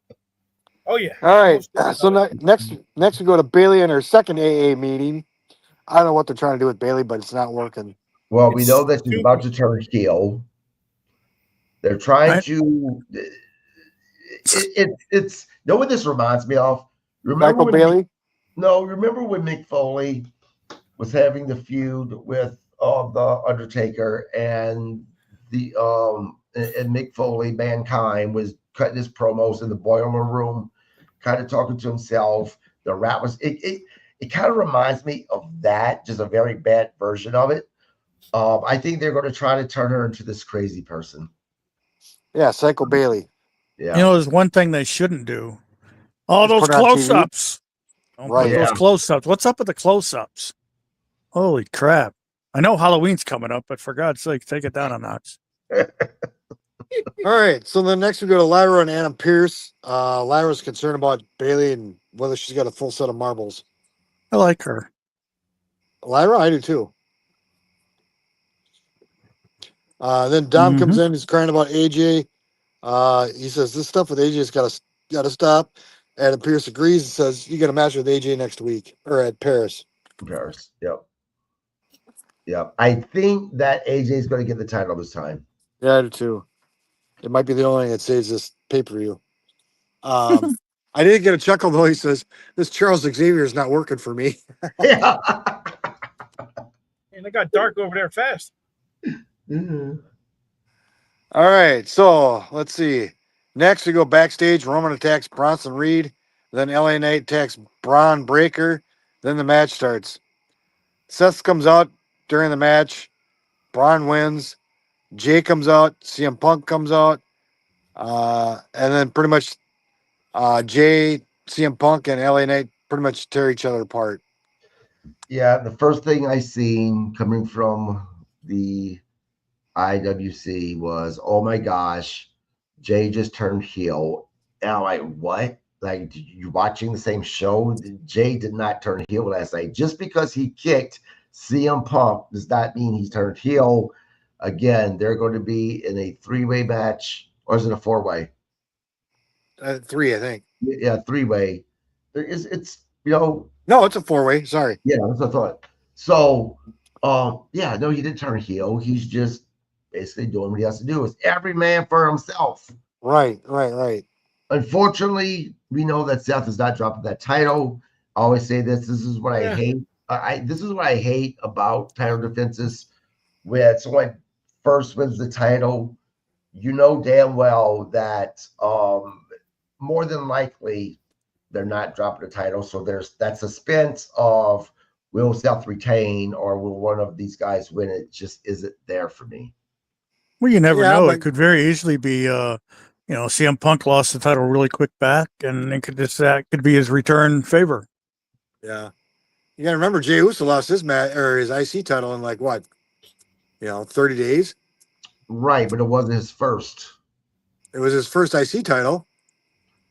S2: Oh yeah.
S3: All right. So next we go to Bailey and her second AA meeting. I don't know what they're trying to do with Bailey, but it's not working.
S1: Well, we know that she's about to turn heel. They're trying to. It's know what this reminds me of? Remember
S3: Michael Bailey?
S1: Remember when Mick Foley was having the feud with the Undertaker and and Mick Foley, Mankind, was cutting his promos in the boiler room, kind of talking to himself. The rap was it kind of reminds me of that, just a very bad version of it. I think they're going to try to turn her into this crazy person.
S3: Yeah, Psycho Bailey.
S1: Yeah.
S4: You know, there's one thing they shouldn't do. All those close-ups. Don't put those close-ups. What's up with the close-ups? Holy crap. I know Halloween's coming up, but for God's sake, take it down a notch.
S3: All right. So then next we go to Lyra and Adam Pearce. Lyra's concerned about Bailey and whether she's got a full set of marbles.
S4: I like her.
S3: Lyra, I do too. Then Dom comes in. He's crying about AJ. He says this stuff with AJ's got to stop. Adam Pearce agrees and says you got a match with AJ next week or at Paris.
S1: Paris. Yep. I think that AJ is going to get the title this time.
S3: Yeah, I do too. It might be the only thing that saves this pay-per-view. I did get a chuckle though. He says this Charles Xavier is not working for me.
S1: Yeah.
S2: And it got dark over there fast.
S1: Mm-hmm.
S3: All right, so let's see. Next, we go backstage. Roman attacks Bronson Reed. Then LA Knight attacks Braun Breaker. Then the match starts. Seth comes out, during the match. Braun wins. Jay comes out. CM Punk comes out. And then pretty much Jay, CM Punk, and LA Knight pretty much tear each other apart.
S1: Yeah, the first thing I seen coming from the IWC was, oh my gosh, Jay just turned heel. And I'm like, what? Like, you watching the same show? Jay did not turn heel last night. Just because he kicked CM Punk does not mean he's turned heel. Again, they're going to be in a 3-way match, or is it a 4-way?
S3: 3, I think.
S1: Yeah, 3-way. It's
S3: No, it's a 4-way. Sorry.
S1: yeah, that's what I thought. So, yeah, no, he didn't turn heel. He's just basically doing what he has to do. It's every man for himself.
S3: Right.
S1: Unfortunately, we know that Seth is not dropping that title. I always say this. This is what I hate. This is what I hate about title defenses. When someone first wins the title, you know damn well that more than likely they're not dropping the title. So there's that suspense of, will Seth retain or will one of these guys win? It just isn't there for me.
S4: Well, you never
S3: Yeah,
S4: know.
S3: but-
S4: It could very easily be, CM Punk lost the title really quick back, and it could that could be his return favor.
S3: Yeah. You got to remember, Jey Uso lost his match or his IC title in like what? 30 days.
S1: Right, but it wasn't his first.
S3: It was his first IC title.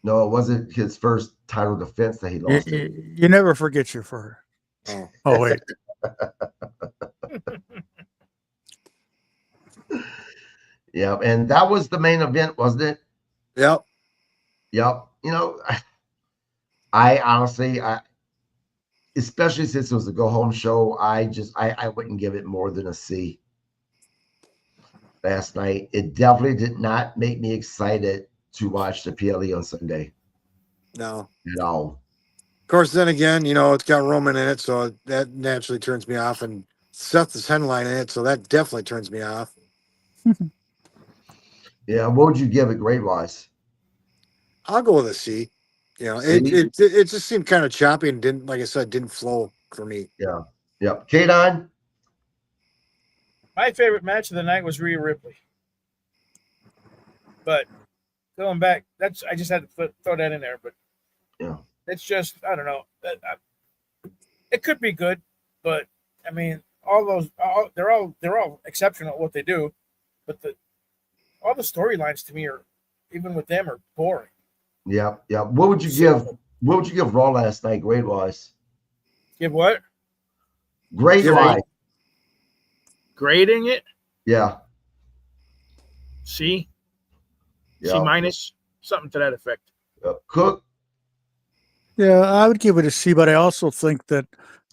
S1: No, it wasn't his first title defense that he lost.
S4: You never forget your first. Oh wait.
S1: Yeah, and that was the main event, wasn't it?
S3: Yep.
S1: Yep. I honestly, especially since it was a go home show, I wouldn't give it more than a C. Last night, it definitely did not make me excited to watch the PLE on Sunday.
S3: No.
S1: At all.
S3: Of course, then again, it's got Roman in it, so that naturally turns me off. And Seth is headline in it, so that definitely turns me off.
S1: Yeah, what would you give it grade wise?
S3: I'll go with a C. It just seemed kind of choppy and didn't, like I said, didn't flow for me.
S1: Yeah. Yep. K-Don?
S2: My favorite match of the night was Rhea Ripley. But going back, I just had to throw that in there. But
S1: yeah,
S2: it's just, I don't know. It could be good, but I mean, they're all exceptional at what they do, but all the storylines to me are, even with them, are boring.
S1: Yeah. What would you give Raw last night, grade wise?
S2: Give what?
S1: Grade wise.
S2: Grading it?
S1: Yeah.
S2: C.
S1: Yeah.
S2: C minus, something to that effect.
S1: Cook?
S4: Yeah, I would give it a C, but I also think that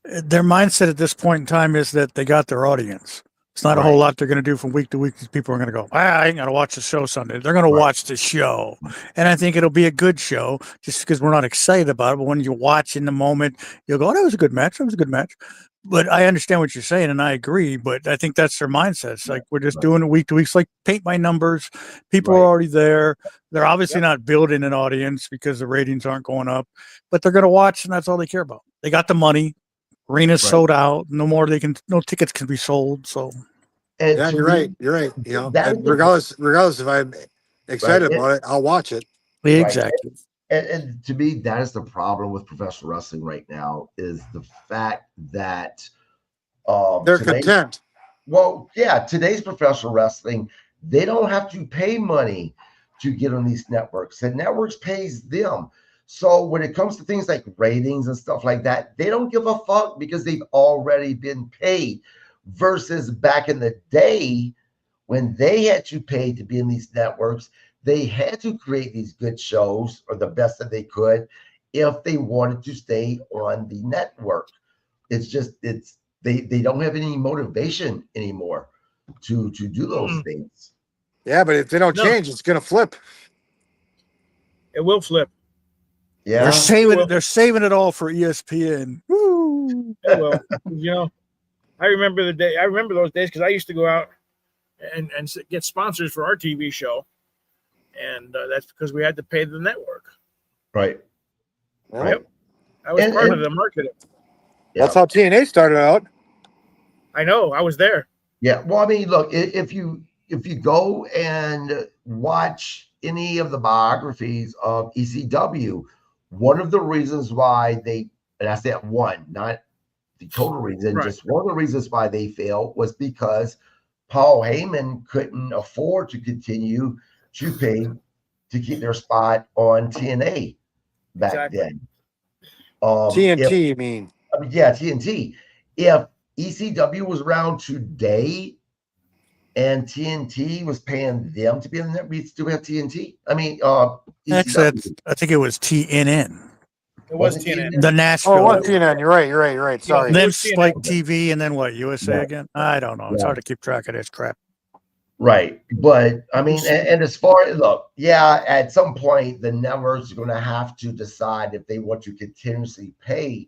S4: their mindset at this point in time is that they got their audience. It's not a whole lot they're going to do from week to week. These people are going to go, I ain't going to watch the show Sunday. They're going to watch the show. And I think it'll be a good show just because we're not excited about it. But when you watch in the moment, you'll go, that was a good match. That was a good match. But I understand what you're saying, and I agree. But I think that's their mindset. It's like we're just doing it week to week. It's like paint by numbers. People are already there. They're obviously not building an audience because the ratings aren't going up. But they're going to watch, and that's all they care about. They got the money. Arena's sold out. No tickets can be sold. So,
S1: and
S3: you're right. Regardless if I'm excited about it, I'll watch it.
S4: Exactly.
S1: And to me, that is the problem with professional wrestling right now, is the fact that
S3: they're content.
S1: Well, yeah, today's professional wrestling, they don't have to pay money to get on these networks. The networks pays them. So when it comes to things like ratings and stuff like that, they don't give a fuck because they've already been paid. Versus back in the day when they had to pay to be in these networks, they had to create these good shows or the best that they could if they wanted to stay on the network. It's just they don't have any motivation anymore to do those things.
S3: Yeah, but if they don't change, it's gonna flip.
S2: It will flip.
S1: Yeah,
S4: they're saving it all for ESPN. Woo!
S2: Well, I remember those days because I used to go out and get sponsors for our TV show, and that's because we had to pay the network.
S1: Right.
S2: Yep. I was part of the marketing.
S3: That's how TNA started out.
S2: I know. I was there.
S1: Yeah. Well, I mean, look, if you go and watch any of the biographies of ECW, one of the reasons why they, and I said one, not the total reason,
S2: Right.
S1: just one of the reasons why they failed was because Paul Heyman couldn't afford to continue to pay to keep their spot on TNA back
S2: Exactly.
S1: then. If
S3: TNT, you mean?
S1: I mean, yeah, TNT. If ECW was around today and TNT was paying them to be in there, we still have TNT. I mean,
S4: Actually,
S1: ECW.
S4: I think it was TNN,
S2: It was
S1: Was it
S2: TNN.
S4: the
S3: Oh,
S4: Nashville.
S3: one TNN. You're right. You're right. You're right.
S2: Yeah,
S3: Sorry.
S2: it
S4: Then
S2: was TNN.
S4: Spike TV, and then what? USA
S1: Yeah.
S4: again? I don't know. It's
S1: Yeah.
S4: hard to keep track of this crap.
S1: Right. But I mean, and as far as look, yeah, at some point the networks are going to have to decide if they want to continuously pay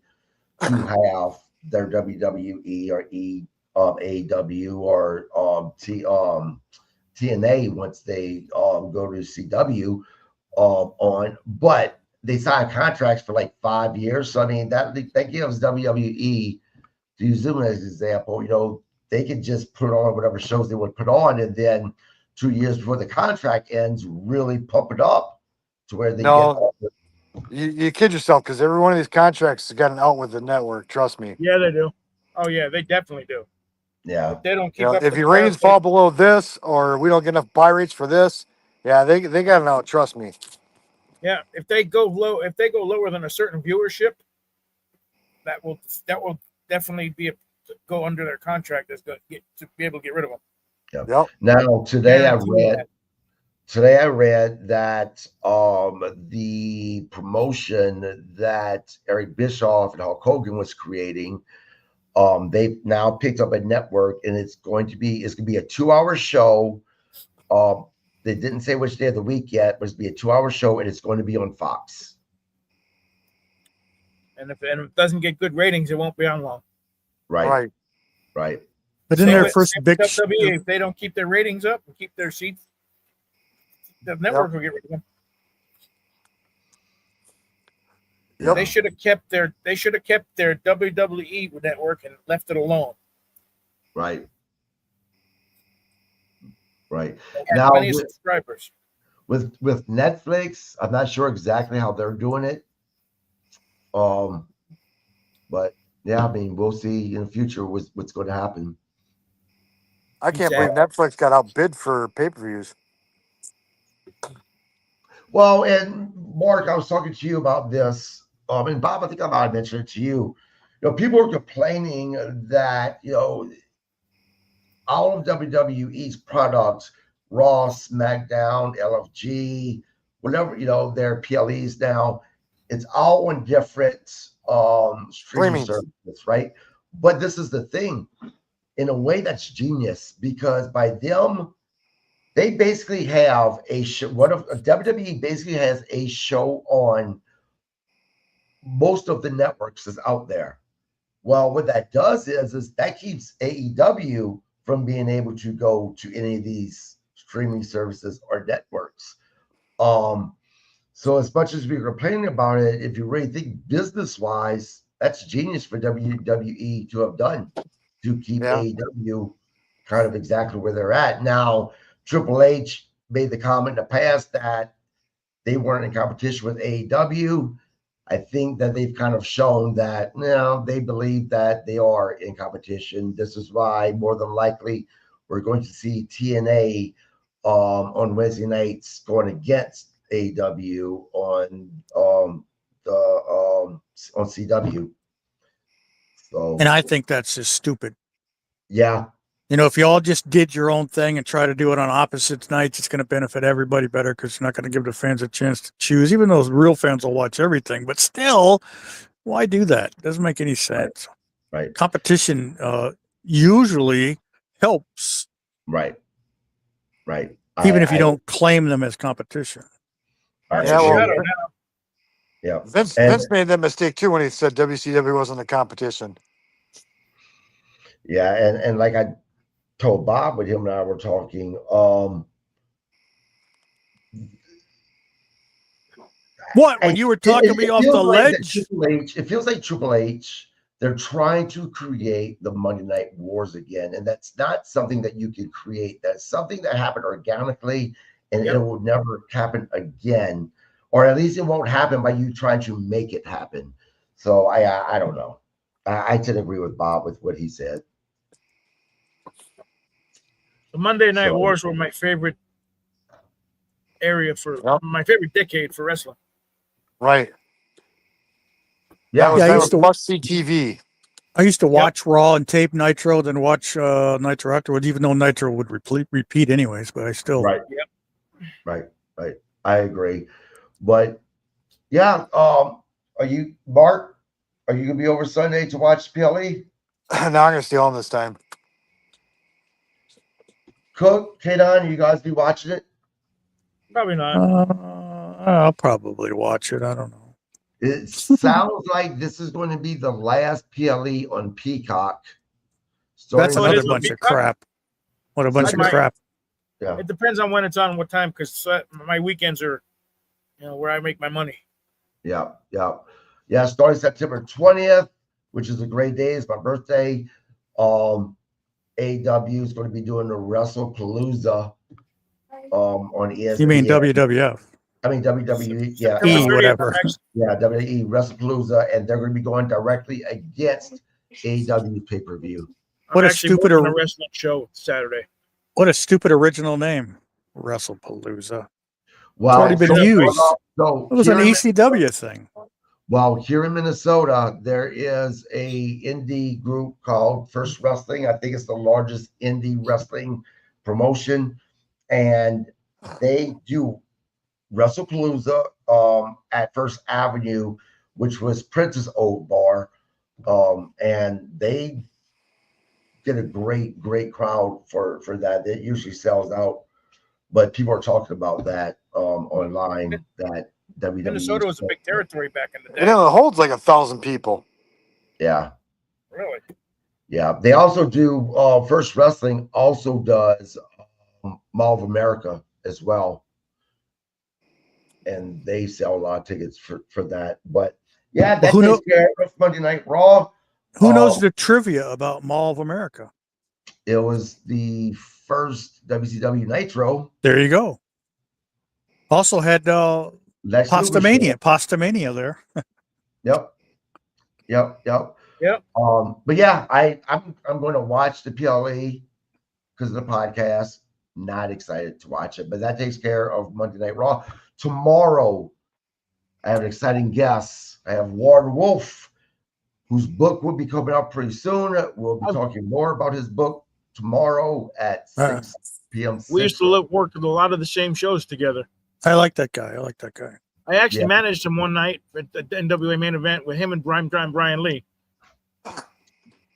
S1: to have their WWE or AEW or TNA once they go to CW on, but they sign contracts for like 5 years. So I mean that gives WWE, to use them as an example, you know, they could just put on whatever shows they would put on, and then 2 years before the contract ends, really pump it up to where they
S3: No, you kid yourself because every one of these contracts has got an out with the network. Trust me.
S2: Yeah, they do. Oh yeah, they definitely do.
S1: yeah,
S2: If they don't
S3: You
S2: keep
S3: know,
S2: up
S3: if
S2: with
S3: your
S2: the
S3: ratings
S2: crowd,
S3: fall below this, or we don't get enough buy rates for this, yeah, they got an out. Trust me.
S2: yeah, if they go lower than a certain viewership, that will definitely go under their contract. That's going to be able to get rid of them.
S1: yeah.
S3: Yep.
S1: Now
S2: Guarantee that.
S1: today I read that the promotion that Eric Bischoff and Hulk Hogan was creating, they've now picked up a network, and it's going to be a 2-hour show. They didn't say which day of the week yet, but it's be a 2-hour show, and it's going to be on Fox.
S2: And if it doesn't get good ratings, it won't be on long.
S1: Right.
S4: But then
S2: Same
S4: their
S2: with
S4: first big.
S2: WWE, if they don't keep their ratings up and keep their seats, the network will get rid of them.
S3: Yep.
S2: They should have kept their WWE network and left it alone.
S1: Right.
S2: They had
S1: Now
S2: plenty of subscribers.
S1: with Netflix, I'm not sure exactly how they're doing it. But yeah, I mean, we'll see in the future what's going to happen.
S3: I can't believe Netflix got outbid for pay-per-views.
S1: Well, and Mark, I was talking to you about this. And Bob, I think I might have mentioned it to you. You know, people are complaining that, you know, all of WWE's products, Raw, SmackDown, LFG, whatever, you know, their PLEs now, it's all on different streaming services, right? But this is the thing, in a way that's genius, because by them, they basically have a show. WWE basically has a show on most of the networks that's out there. Well, what that does is that keeps AEW from being able to go to any of these streaming services or networks. So as much as we're complaining about it, if you really think business-wise, that's genius for WWE to have done, to keep AEW kind of exactly where they're at. Now, Triple H made the comment in the past that they weren't in competition with AEW. I think that they've kind of shown that they believe that they are in competition. This is why more than likely we're going to see TNA on Wednesday nights going against AEW on CW. So,
S4: And I think that's just stupid.
S1: yeah.
S4: You know, if you all just did your own thing and try to do it on opposite nights, it's going to benefit everybody better because it's not going to give the fans a chance to choose. Even those real fans will watch everything, but still, why do that? It doesn't make any sense.
S1: Right.
S4: Competition usually helps.
S1: Right.
S4: Even if you don't claim them as competition.
S1: Yeah.
S3: Vince made that mistake too when he said WCW wasn't a competition.
S1: Yeah, and like I told Bob, with him and I were talking,
S4: what, when you were talking me off the ledge?
S1: It feels like Triple H they're trying to create the Monday Night Wars again, and that's not something that you can create. That's something that happened organically, and it
S2: Yep.
S1: will never happen again, or at least it won't happen by you trying to make it happen. So I don't know. I tend to agree with Bob with what he said.
S2: The Monday Night
S1: So
S2: Wars were my favorite area for
S3: Yep.
S2: my favorite decade for wrestling.
S3: Right.
S1: yeah,
S3: That
S4: Yeah, I
S3: was
S4: used to
S3: must-see TV.
S4: I used to watch Raw and tape Nitro, then watch Nitro afterwards, even though Nitro would repeat anyways. But I still
S1: right,
S2: Yep.
S1: right. I agree, but yeah. Are you Mark? Are you gonna be over Sunday to watch PLE?
S3: Now I'm gonna stay home this time.
S1: Cook, Kadon, you guys be watching it?
S2: Probably not.
S4: I'll probably watch it. I don't know.
S1: It sounds like this is going to be the last PLE on Peacock.
S4: That's
S2: Oh, it
S4: another
S2: is on
S4: bunch of
S2: Peacock?
S4: crap. What a bunch
S2: That's
S4: of
S2: my-
S4: crap.
S1: Yeah,
S2: It depends on when it's on, what time, because my weekends are, where I make my money.
S1: yeah. Starting September 20th, which is a great day. It's my birthday. AW is going to be doing the WrestlePalooza on ESPN.
S4: You mean WWF?
S1: I mean WWE. Yeah,
S2: September 30th,
S4: whatever.
S2: I'm actually-
S1: yeah, WWE WrestlePalooza, and they're going to be going directly against AW pay-per-view.
S2: I'm
S4: What a
S2: actually
S4: stupid
S2: moving a
S4: or-
S2: wrestling show Saturday.
S4: What a stupid original name, WrestlePalooza.
S1: Well,
S4: already been
S1: so-
S4: used.
S1: So
S4: It was an
S1: here in-
S4: ECW thing.
S1: Well, here in Minnesota, there is a indie group called First Wrestling. I think it's the largest indie wrestling promotion, and they do WrestlePalooza at First Avenue, which was Prince's old bar, and they get a great crowd for that. It usually sells out, but people are talking about that online. That WWE,
S2: Minnesota was a big territory back in the
S3: It
S2: day.
S3: only holds like 1,000 people.
S1: Yeah.
S2: Really?
S1: Yeah, they also do. First Wrestling also does Mall of America as well, and they sell a lot of tickets for that. But yeah, that
S4: who
S1: takes care of Monday Night Raw.
S4: Who knows the trivia about Mall of America?
S1: It was the first WCW Nitro.
S4: There you go. Also had
S1: Lex Luger show.
S4: Pastamania there.
S1: Yep.
S2: Yep.
S1: But yeah, I'm going to watch the PLE because of the podcast. Not excited to watch it, but that takes care of Monday Night Raw. Tomorrow, I have an exciting guest. I have Warren Wolf, whose book will be coming out pretty soon. We'll be talking more about his book tomorrow at 6 p.m.
S2: We used
S1: Central.
S2: to work with a lot of the same shows together.
S4: I like that guy.
S2: I actually
S1: Yeah.
S2: managed him one night at the NWA main event with him and Brian Lee.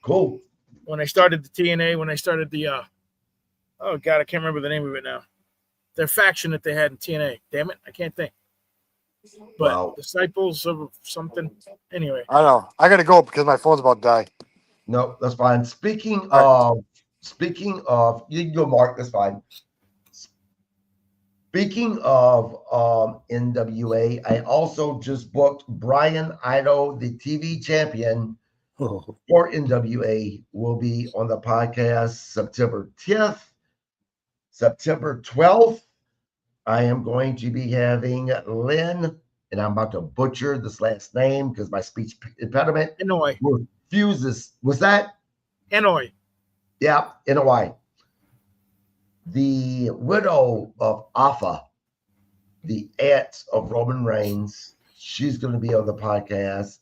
S1: Cool.
S2: When I started the TNA, when I started the oh god, I can't remember the name of it now. Their faction that they had in TNA. Damn it, I can't think. But
S1: Wow.
S2: Disciples of something. Anyway,
S3: I know. I gotta go because my phone's about to die.
S1: No, that's fine. Speaking
S3: All
S1: of, you can go, Mark. That's fine. Speaking of NWA, I also just booked Brian Ido, the TV champion
S4: Oh.
S1: for NWA, will be on the podcast September 10th, September 12th. I am going to be having Lynn, and I'm about to butcher this last name because my speech impediment
S2: Hanoi.
S1: refuses. Was that?
S2: Hanoi.
S1: Yeah, NOI. The widow of Afa, the aunt of Roman Reigns, she's going to be on the podcast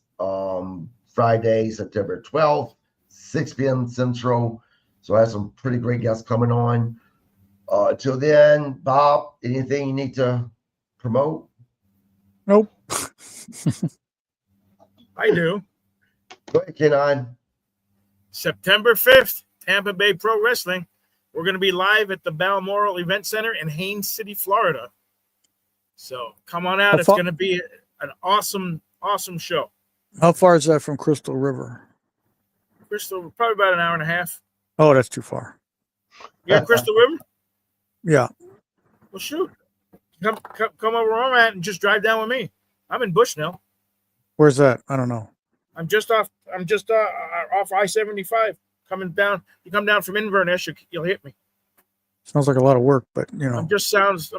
S1: Friday, September 12th, 6 p.m. Central. So I have some pretty great guests coming on. Till then, Bob, anything you need to promote?
S4: Nope.
S2: I do.
S1: Go ahead, Kenon.
S2: September 5th, Tampa Bay Pro Wrestling. We're going to be live at the Balmoral Event Center in Haines City, Florida. So come on out. It's going to be an awesome show.
S4: How far is that from Crystal River?
S2: Crystal, probably about an hour and a half.
S4: Oh, that's too far.
S2: You got Crystal River?
S4: Yeah.
S2: Well, shoot. Come over where I'm at and just drive down with me. I'm in Bushnell.
S4: Where's that? I don't know.
S2: I'm just off. I'm just off I-75 coming down. You come down from Inverness, you'll hit me.
S4: Sounds like a lot of work, but
S2: I'm just south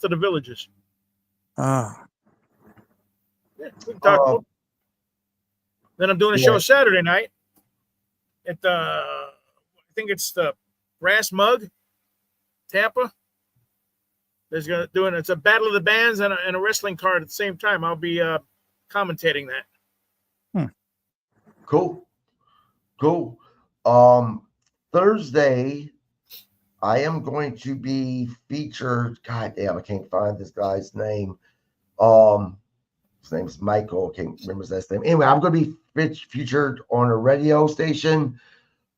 S2: of the Villages.
S4: Ah,
S2: Yeah, we can talk. Then I'm doing a show Saturday night at I think it's the Brass Mug, Tampa. It's a battle of the bands and a wrestling card at the same time. I'll be commentating that.
S1: Cool. Thursday, I am going to be featured. God damn, I can't find this guy's name. His name's Michael. I can't remember his last name. Anyway, I'm going to be featured on a radio station,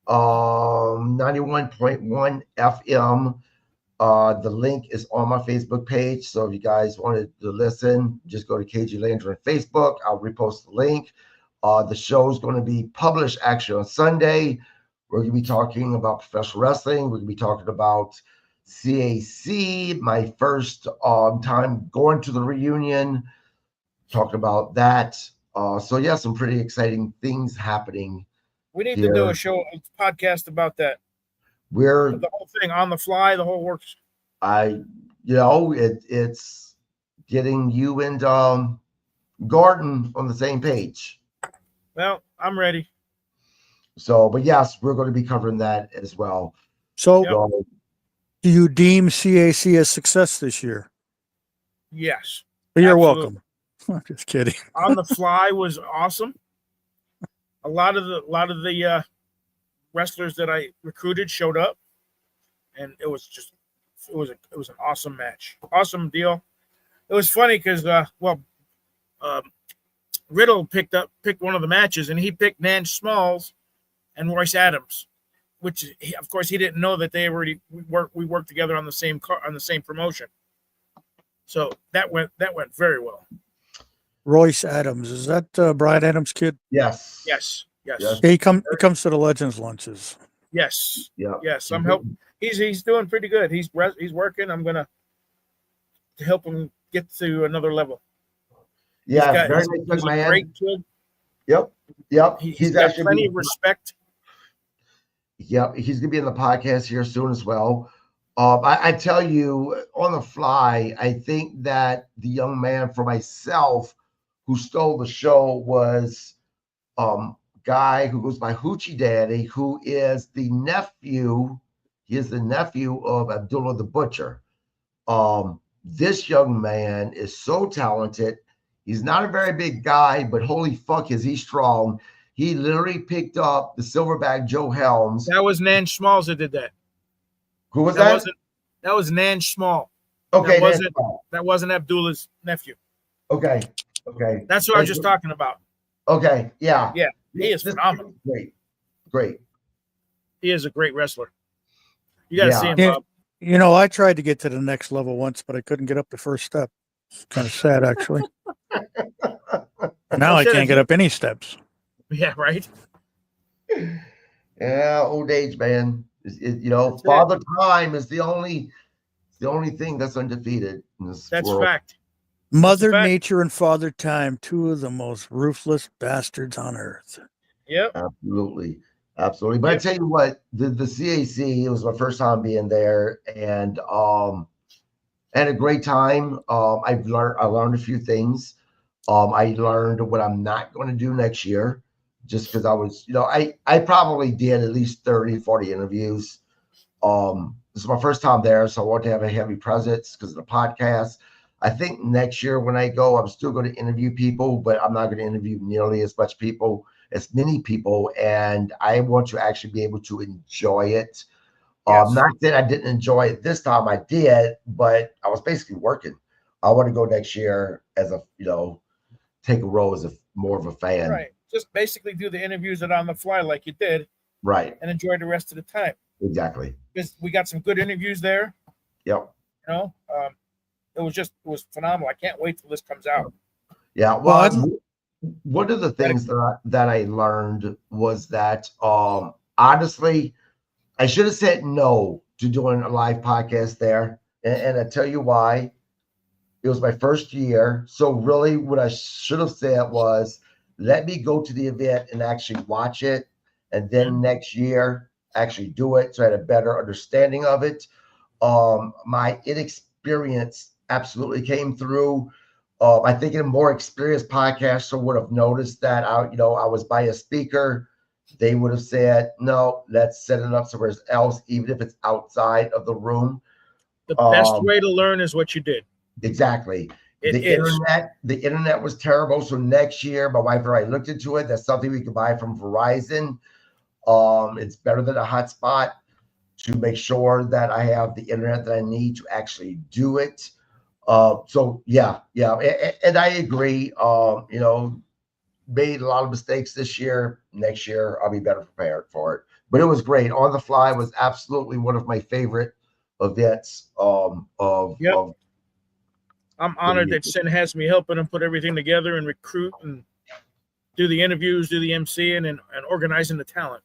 S1: 91.1 FM. The link is on my Facebook page. So if you guys wanted to listen, just go to KG Landry on Facebook. I'll repost the link. The show is going to be published actually on Sunday. We're going to be talking about professional wrestling. We're going to be talking about CAC, my first time going to the reunion, talking about that. So yeah, some pretty exciting things happening.
S2: We need to do a podcast about that.
S1: The
S2: whole thing on the fly, the whole works.
S1: It's getting you and Gordon on the same page.
S2: Well, I'm ready.
S1: So, but yes, we're going to be covering that as well.
S4: So, do you deem CAC a success this year?
S2: Yes.
S4: You're welcome. I'm just kidding.
S2: On the Fly was awesome. A lot of the wrestlers that I recruited showed up, and it was an awesome match, awesome deal. It was funny because Riddle picked one of the matches, and he picked Nan Smalls and Royce Adams, which of course he didn't know that we worked together on the same promotion. So that went very well. Royce
S4: Adams, is that Brian Adams' kid?
S1: Yes.
S4: He comes to the Legends lunches.
S2: Yes.
S1: Yeah.
S2: Yes. I'm helping. He's doing pretty good. He's working. I'm gonna help him get to another level.
S1: Yeah,
S2: he's a great kid.
S1: Yep.
S2: He's got plenty of respect.
S1: Yep, he's gonna be in the podcast here soon as well. I tell you, on the fly, I think that the young man for myself who stole the show was guy who goes by Hoochie Daddy, who is the nephew. He is the nephew of Abdullah the Butcher. This young man is so talented. He's not a very big guy, but holy fuck, is he strong. He literally picked up the Silverback Joe Helms.
S2: That was Nan Smalls that did that.
S1: Who was that?
S2: That was Nan Small.
S1: Okay.
S2: That wasn't Abdullah's nephew.
S1: Okay.
S2: That's what I was just talking about.
S1: Okay. Yeah.
S2: Yeah. He is phenomenal.
S1: Great.
S2: He is a great wrestler. You got to see him, Bob.
S4: I tried to get to the next level once, but I couldn't get up the first step. It's kind of sad, actually. Now I can't get up any steps.
S2: Yeah, right.
S1: Yeah, old age, man. Father Time is the only thing that's undefeated in this world.
S2: Fact.
S4: Mother Nature and Father Time, two of the most ruthless bastards on earth.
S2: Yep.
S1: Absolutely. But I tell you what, the CAC, it was my first time being there, and had a great time. I learned a few things. I learned what I'm not going to do next year, just because I was, I probably did at least 30, 40 interviews. This is my first time there, so I want to have a heavy presence because of the podcast. I think next year when I go, I'm still going to interview people, but I'm not going to interview nearly as many people, and I want to actually be able to enjoy it. Yes. Not that I didn't enjoy it this time, I did, but I was basically working. I want to go next year as take a role as more of a fan.
S2: Right. Just basically do the interviews that on the fly like you did.
S1: Right.
S2: And enjoy the rest of the time.
S1: Exactly.
S2: Because we got some good interviews there.
S1: Yep.
S2: It was phenomenal. I can't wait till this comes out.
S1: Yeah. Well, one of the things that I learned was that honestly, I should have said no to doing a live podcast there. And I tell you why. It was my first year. So really what I should have said was, let me go to the event and actually watch it, and then next year actually do it, so I had a better understanding of it. My inexperience absolutely came through. I think a more experienced podcaster would have noticed that I was by a speaker. They would have said, no, let's set it up somewhere else, even if it's outside of the room.
S2: The best way to learn is what you did.
S1: Exactly.
S2: It
S1: the
S2: is.
S1: internet was terrible. So next year, my wife and I looked into it. That's something we can buy from Verizon. It's better than a hotspot, to make sure that I have the internet that I need to actually do it. So yeah, and I agree. Made a lot of mistakes this year. Next year, I'll be better prepared for it. But it was great. On the Fly was absolutely one of my favorite events.
S2: Yep.
S1: Of
S2: I'm honored that Sin has me helping him put everything together and recruit and do the interviews, do the MCing, and organizing the talent.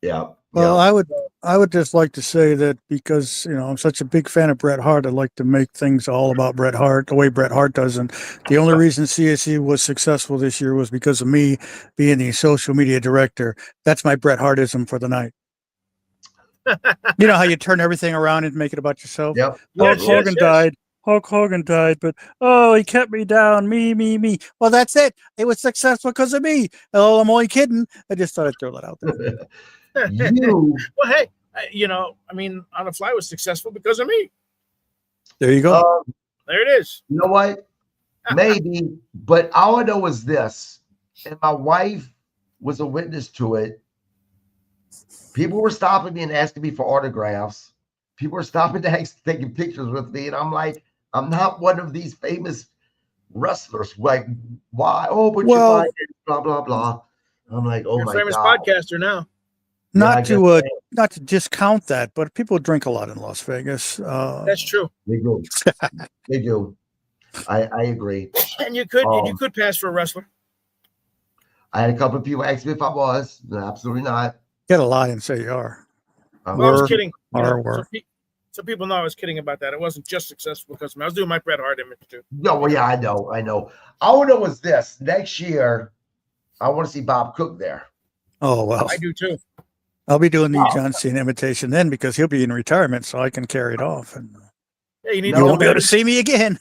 S1: Yeah.
S4: Well, I would just like to say that because, I'm such a big fan of Bret Hart, I'd like to make things all about Bret Hart, the way Bret Hart does. And the only reason CSE was successful this year was because of me being the social media director. That's my Bret Hartism for the night. You know how you turn everything around and make it about yourself?
S1: Yep.
S2: Yes,
S4: Hogan died. Hulk Hogan died, but he kept me down. Me. Well, that's it. It was successful because of me. Oh, I'm only kidding. I just thought I'd throw that out there.
S2: Well, hey, On the Fly was successful because of me.
S4: There you go.
S2: There it is.
S1: You know what? Maybe, but all I know is this, and my wife was a witness to it. People were stopping me and asking me for autographs. People were stopping taking pictures with me, and I'm like, I'm not one of these famous wrestlers. Like, why? Oh, but you're fine, blah blah blah. I'm like, oh
S2: You're
S1: my
S2: a famous
S1: god.
S2: podcaster now.
S4: Not to discount that, but people drink a lot in Las Vegas.
S2: That's true.
S1: They do. They do. I agree.
S2: And you could pass for a wrestler.
S1: I had a couple of people ask me if I was. Absolutely not.
S4: You gotta lie and say you are.
S2: I was kidding.
S4: Were.
S2: So people know I was kidding about that. It wasn't just successful because I was doing my Bret Hart image too.
S1: No, well, yeah, I know. All I know is this: next year, I want to see Bob Cook there.
S4: Oh well,
S2: I do too.
S4: I'll be doing the John Cena imitation then because he'll be in retirement, so I can carry it off. And
S2: you
S4: won't be able to see me again.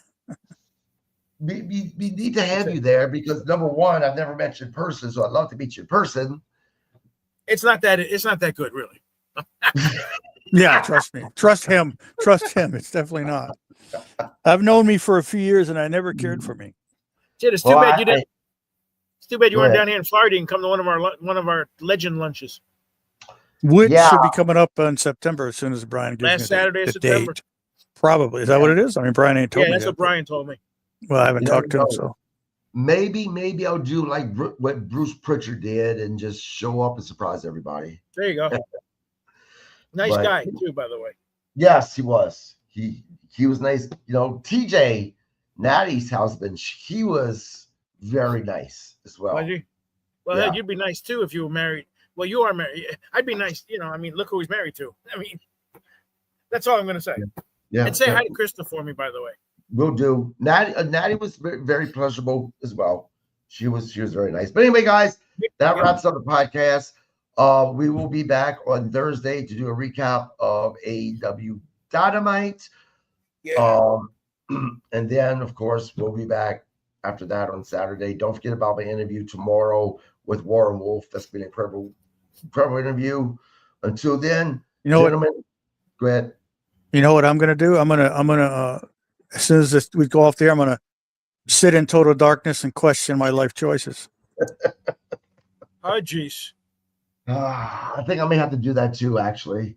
S1: We need to have you there because number one, I've never met you in person, so I'd love to meet you in person.
S2: It's not that good, really.
S4: Yeah, trust me. Trust him. It's definitely not. I've known me for a few years, and I never cared for me.
S2: Shit, it's too bad you didn't. It's too bad you weren't down here in Florida and come to one of our legend lunches.
S4: Which should be coming up in September as soon as Brian gives me
S2: Saturday
S4: the
S2: September.
S4: date. Probably. Is that what it is? I mean, Brian ain't told me.
S2: Yeah, that's what Brian told me.
S4: Well, I haven't talked to him, so.
S1: Maybe I'll do like what Bruce Pritchard did and just show up and surprise everybody.
S2: There you go. Nice guy too, by the way.
S1: Yes, he was. He was nice. TJ, Natty's husband, he was very nice as well.
S2: Was he? Well, hey, you'd be nice too if you were married. Well, you are married. I'd be nice. Look who he's married to. That's all I'm going to say.
S1: Yeah.
S2: And say hi to Krista for me, by the way.
S1: Will do. Natty was very pleasurable as well. She was very nice. But anyway, guys, that wraps up the podcast. We will be back on Thursday to do a recap of AEW Dynamite.
S2: Yeah.
S1: And then, of course, we'll be back after that on Saturday. Don't forget about my interview tomorrow with Warren Wolf. That's been an incredible interview. Until then, gentlemen, go ahead.
S4: You know what I'm going to do? I'm going to as soon as we go off there, I'm going to sit in total darkness and question my life choices.
S2: Oh, geez.
S1: I think I may have to do that too, actually.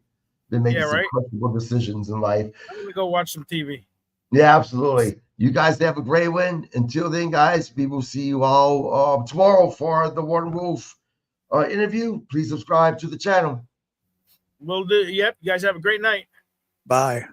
S1: Been making some questionable decisions in life.
S2: I'm going to go watch some TV.
S1: Yeah, absolutely. You guys have a great one. Until then, guys, we will see you all tomorrow for the Warren Wolf interview. Please subscribe to the channel.
S2: We'll do. Yep. You guys have a great night.
S4: Bye.